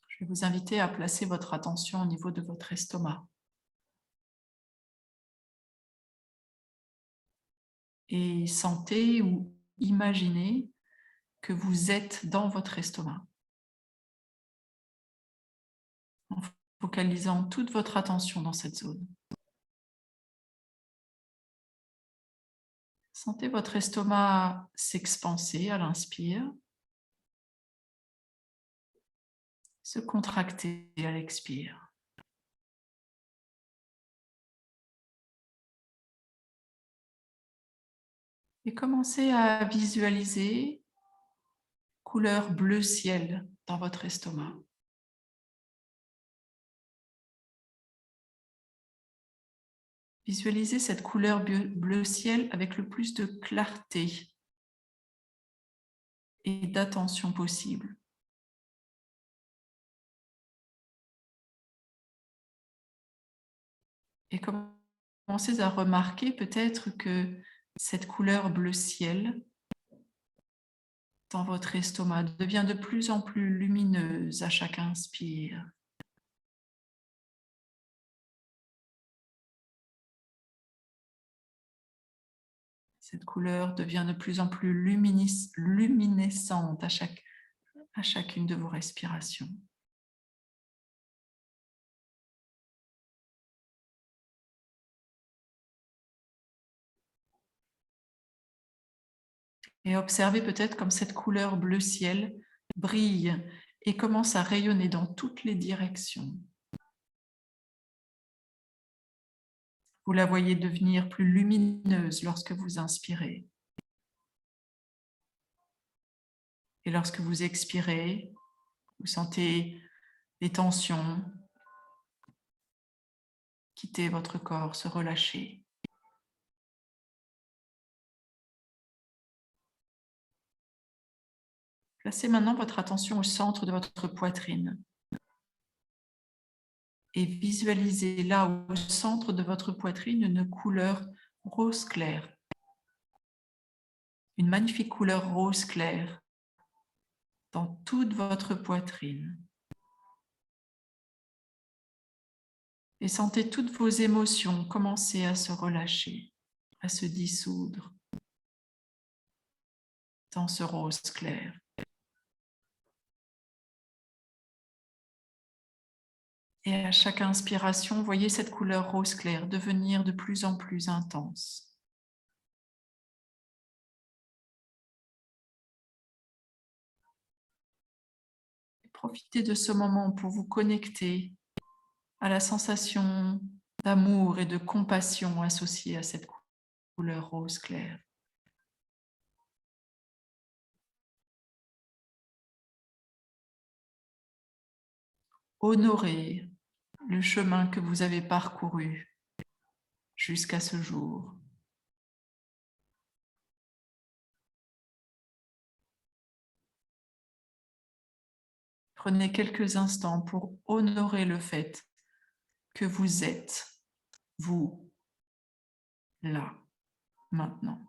[SPEAKER 1] Je vais vous inviter à placer votre attention au niveau de votre estomac. Et sentez ou imaginez que vous êtes dans votre estomac. En focalisant toute votre attention dans cette zone. Sentez votre estomac s'expanser à l'inspire, se contracter à l'expire. Et commencez à visualiser couleur bleu ciel dans votre estomac. Visualisez cette couleur bleu ciel avec le plus de clarté et d'attention possible. Et commencez à remarquer peut-être que cette couleur bleu ciel dans votre estomac devient de plus en plus lumineuse à chaque inspire. Cette couleur devient de plus en plus luminescente à chacune de vos respirations. Et observez peut-être comme cette couleur bleu ciel brille et commence à rayonner dans toutes les directions. Vous la voyez devenir plus lumineuse lorsque vous inspirez. Et lorsque vous expirez, vous sentez les tensions quitter votre corps, se relâcher. Placez maintenant votre attention au centre de votre poitrine. Et visualisez là au centre de votre poitrine une couleur rose clair. Une magnifique couleur rose clair dans toute votre poitrine. Et sentez toutes vos émotions commencer à se relâcher, à se dissoudre dans ce rose clair. Et à chaque inspiration, voyez cette couleur rose clair devenir de plus en plus intense. Profitez de ce moment pour vous connecter à la sensation d'amour et de compassion associée à cette couleur rose clair. Honorez le chemin que vous avez parcouru jusqu'à ce jour. Prenez quelques instants pour honorer le fait que vous êtes, vous, là, maintenant.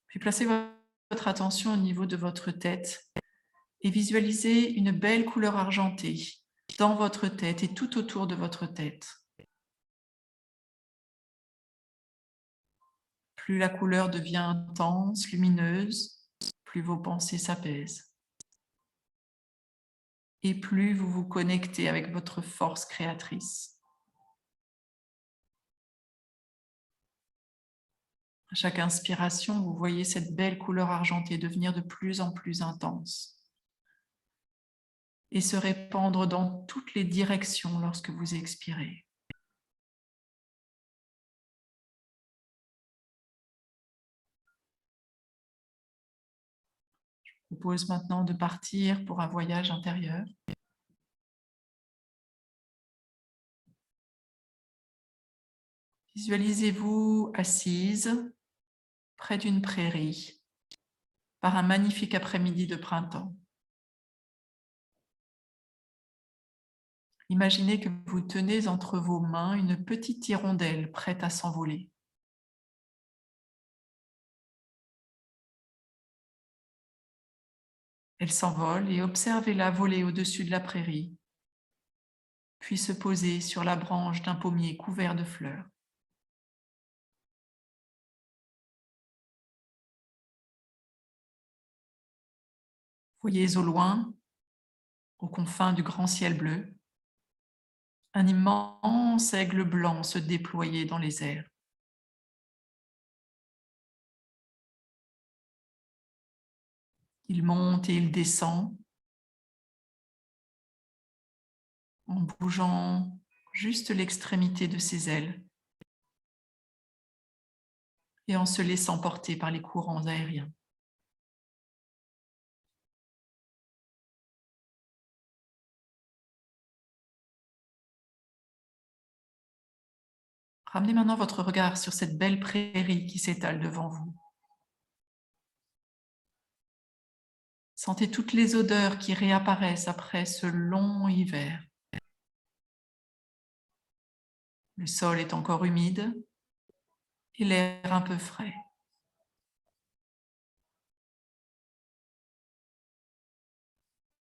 [SPEAKER 1] Puis placez votre attention au niveau de votre tête et visualisez une belle couleur argentée dans votre tête et tout autour de votre tête. Plus la couleur devient intense, lumineuse, plus vos pensées s'apaisent. Et plus vous vous connectez avec votre force créatrice. À chaque inspiration, vous voyez cette belle couleur argentée devenir de plus en plus intense et se répandre dans toutes les directions lorsque vous expirez. Je vous propose maintenant de partir pour un voyage intérieur. Visualisez-vous assise près d'une prairie par un magnifique après-midi de printemps. Imaginez que vous tenez entre vos mains une petite hirondelle prête à s'envoler. Elle s'envole et observez-la voler au-dessus de la prairie, puis se poser sur la branche d'un pommier couvert de fleurs. Voyez au loin, aux confins du grand ciel bleu, un immense aigle blanc se déployer dans les airs. Il monte et il descend en bougeant juste l'extrémité de ses ailes et en se laissant porter par les courants aériens. Ramenez maintenant votre regard sur cette belle prairie qui s'étale devant vous. Sentez toutes les odeurs qui réapparaissent après ce long hiver. Le sol est encore humide et l'air un peu frais.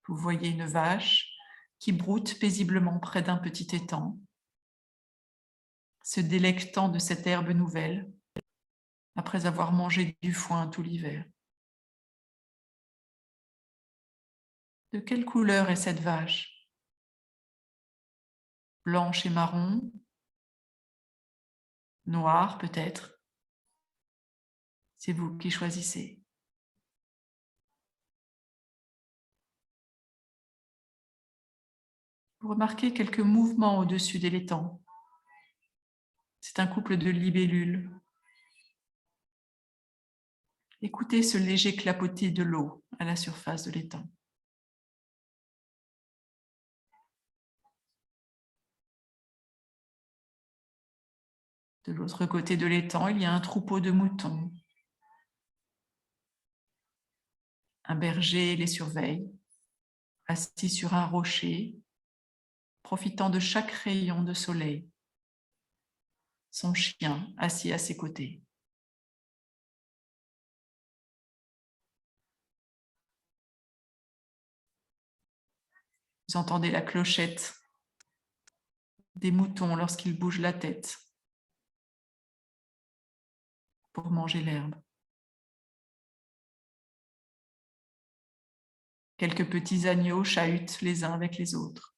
[SPEAKER 1] Vous voyez une vache qui broute paisiblement près d'un petit étang, se délectant de cette herbe nouvelle après avoir mangé du foin tout l'hiver. De quelle couleur est cette vache? Blanche et marron? Noire peut-être? C'est vous qui choisissez. Vous remarquez quelques mouvements au-dessus de l'étang. C'est un couple de libellules. Écoutez ce léger clapotis de l'eau à la surface de l'étang. De l'autre côté de l'étang, il y a un troupeau de moutons. Un berger les surveille, assis sur un rocher, profitant de chaque rayon de soleil. Son chien assis à ses côtés. Vous entendez la clochette des moutons lorsqu'ils bougent la tête pour manger l'herbe. Quelques petits agneaux chahutent les uns avec les autres.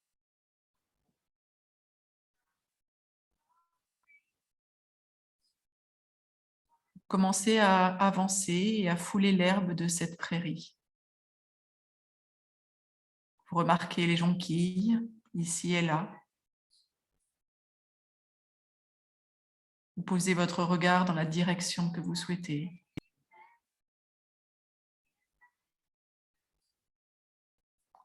[SPEAKER 1] Commencez à avancer et à fouler l'herbe de cette prairie. Vous remarquez les jonquilles, ici et là. Vous posez votre regard dans la direction que vous souhaitez.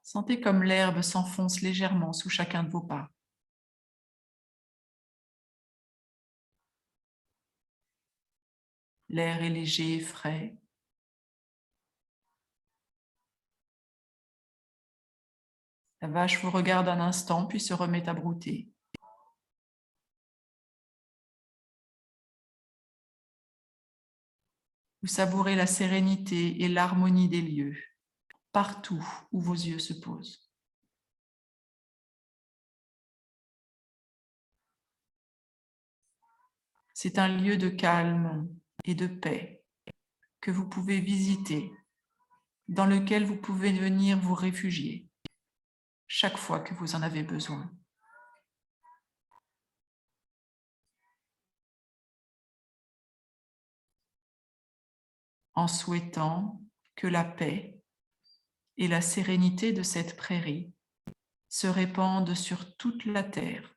[SPEAKER 1] Sentez comme l'herbe s'enfonce légèrement sous chacun de vos pas. L'air est léger et frais. La vache vous regarde un instant, puis se remet à brouter. Vous savourez la sérénité et l'harmonie des lieux, partout où vos yeux se posent. C'est un lieu de calme et de paix que vous pouvez visiter, dans lequel vous pouvez venir vous réfugier chaque fois que vous en avez besoin. En souhaitant que la paix et la sérénité de cette prairie se répandent sur toute la terre.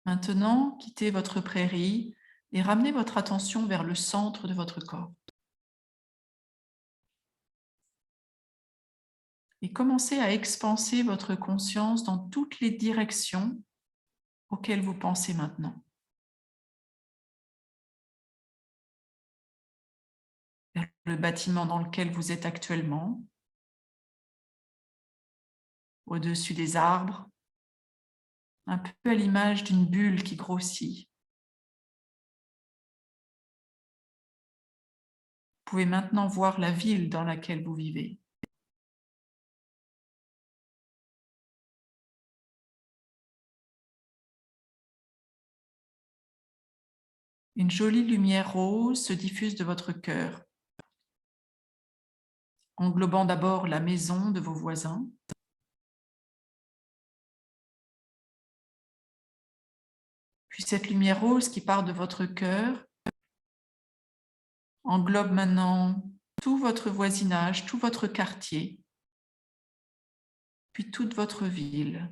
[SPEAKER 1] Maintenant, quittez votre prairie et ramenez votre attention vers le centre de votre corps. Et commencez à expanser votre conscience dans toutes les directions auxquelles vous pensez maintenant. Vers le bâtiment dans lequel vous êtes actuellement, au-dessus des arbres, un peu à l'image d'une bulle qui grossit. Vous pouvez maintenant voir la ville dans laquelle vous vivez. Une jolie lumière rose se diffuse de votre cœur, englobant d'abord la maison de vos voisins, puis cette lumière rose qui part de votre cœur englobe maintenant tout votre voisinage, tout votre quartier, puis toute votre ville.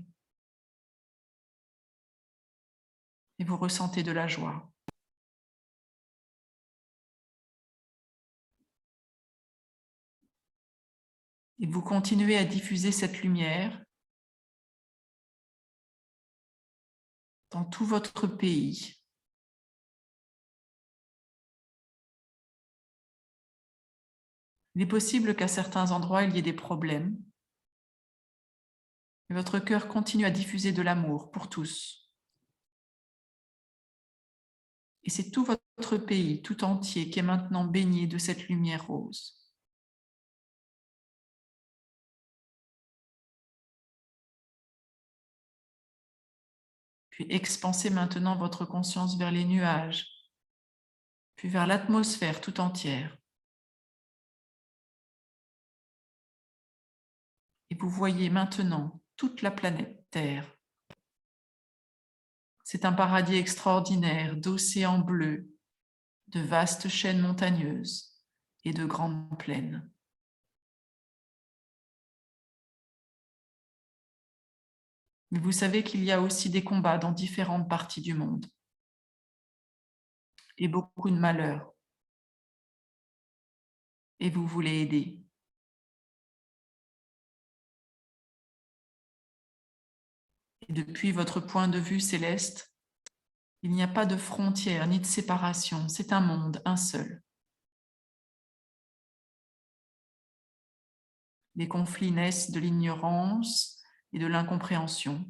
[SPEAKER 1] Et vous ressentez de la joie. Et vous continuez à diffuser cette lumière dans tout votre pays. Il est possible qu'à certains endroits, il y ait des problèmes. Mais votre cœur continue à diffuser de l'amour pour tous. Et c'est tout votre pays, tout entier, qui est maintenant baigné de cette lumière rose. Puis expansez maintenant votre conscience vers les nuages, puis vers l'atmosphère tout entière. Et vous voyez maintenant toute la planète Terre. C'est un paradis extraordinaire d'océans bleus, de vastes chaînes montagneuses et de grandes plaines. Mais vous savez qu'il y a aussi des combats dans différentes parties du monde et beaucoup de malheurs. Et vous voulez aider. Et depuis votre point de vue céleste, il n'y a pas de frontières ni de séparation, c'est un monde, un seul. Les conflits naissent de l'ignorance et de l'incompréhension.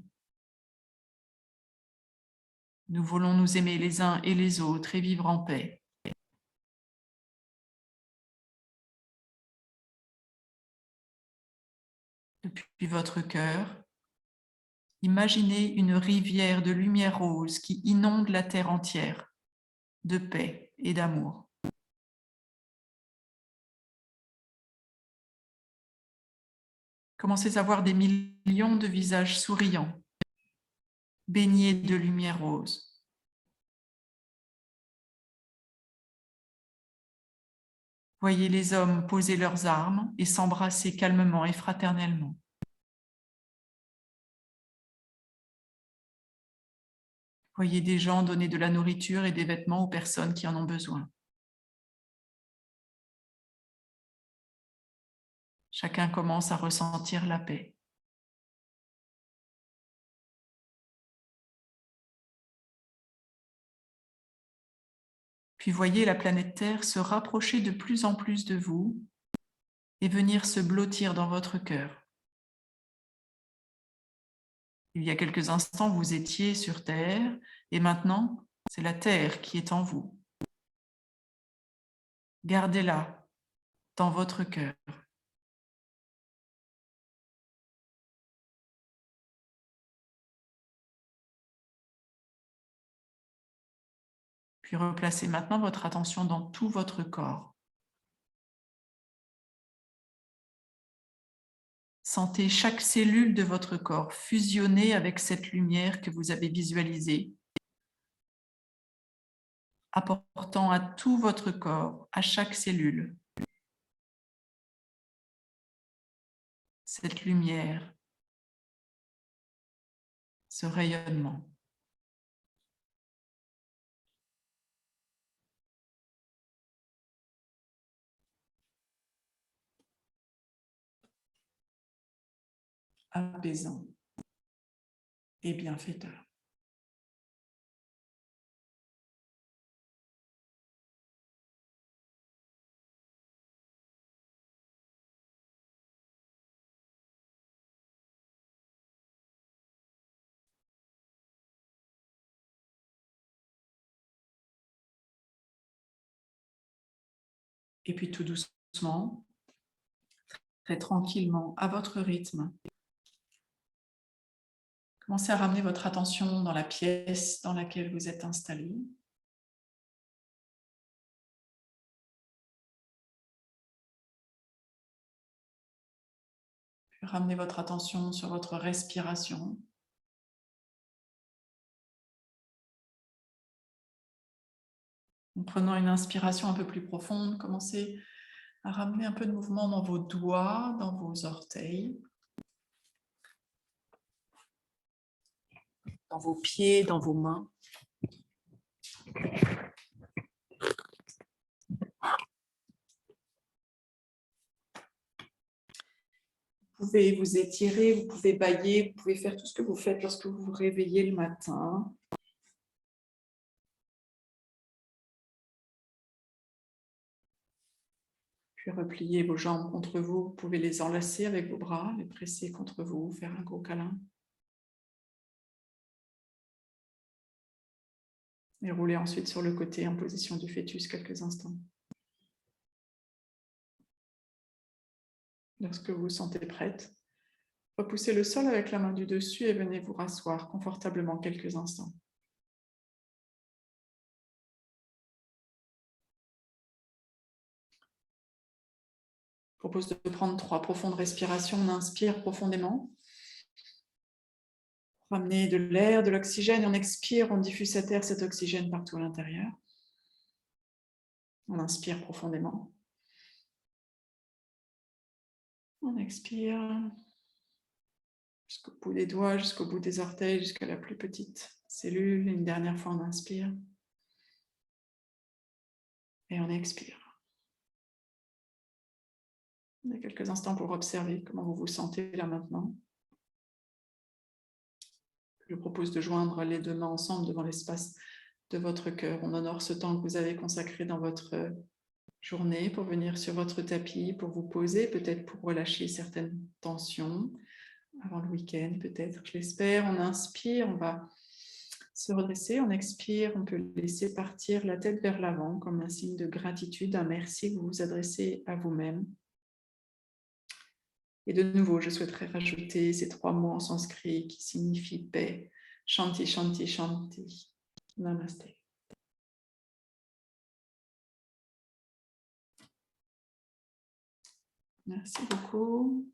[SPEAKER 1] Nous voulons nous aimer les uns et les autres et vivre en paix. Depuis votre cœur, imaginez une rivière de lumière rose qui inonde la terre entière, de paix et d'amour. Commencez à voir des millions de visages souriants, baignés de lumière rose. Voyez les hommes poser leurs armes et s'embrasser calmement et fraternellement. Voyez des gens donner de la nourriture et des vêtements aux personnes qui en ont besoin. Chacun commence à ressentir la paix. Puis voyez la planète Terre se rapprocher de plus en plus de vous et venir se blottir dans votre cœur. Il y a quelques instants, vous étiez sur Terre et maintenant, c'est la Terre qui est en vous. Gardez-la dans votre cœur. Puis replacez maintenant votre attention dans tout votre corps. Sentez chaque cellule de votre corps fusionner avec cette lumière que vous avez visualisée, apportant à tout votre corps, à chaque cellule, cette lumière, ce rayonnement. apaisant et bienfaiteur. Et puis tout doucement, très tranquillement, à votre rythme, commencez à ramener votre attention dans la pièce dans laquelle vous êtes installé. Puis ramenez votre attention sur votre respiration. En prenant une inspiration un peu plus profonde, commencez à ramener un peu de mouvement dans vos doigts, dans vos orteils, dans vos pieds, dans vos mains. Vous pouvez vous étirer, vous pouvez bâiller, vous pouvez faire tout ce que vous faites lorsque vous vous réveillez le matin. Puis repliez vos jambes contre vous, vous pouvez les enlacer avec vos bras, les presser contre vous, faire un gros câlin. Et roulez ensuite sur le côté en position du fœtus quelques instants. Lorsque vous vous sentez prête, repoussez le sol avec la main du dessus et venez vous rasseoir confortablement quelques instants. Je propose de prendre 3 profondes respirations. On inspire profondément. Ramener de l'air, de l'oxygène, on expire, on diffuse cet air, cet oxygène partout à l'intérieur. On inspire profondément. On expire jusqu'au bout des doigts, jusqu'au bout des orteils, jusqu'à la plus petite cellule. Une dernière fois, on inspire. Et on expire. On a quelques instants pour observer comment vous vous sentez là maintenant. Je vous propose de joindre les 2 mains ensemble devant l'espace de votre cœur. On honore ce temps que vous avez consacré dans votre journée pour venir sur votre tapis, pour vous poser, peut-être pour relâcher certaines tensions avant le week-end, peut-être, je l'espère. On inspire, on va se redresser, on expire, on peut laisser partir la tête vers l'avant comme un signe de gratitude, un merci que vous vous adressez à vous-même. Et de nouveau, je souhaiterais rajouter ces 3 mots en sanskrit qui signifient paix. Shanti, Shanti, Shanti. Namaste. Merci beaucoup.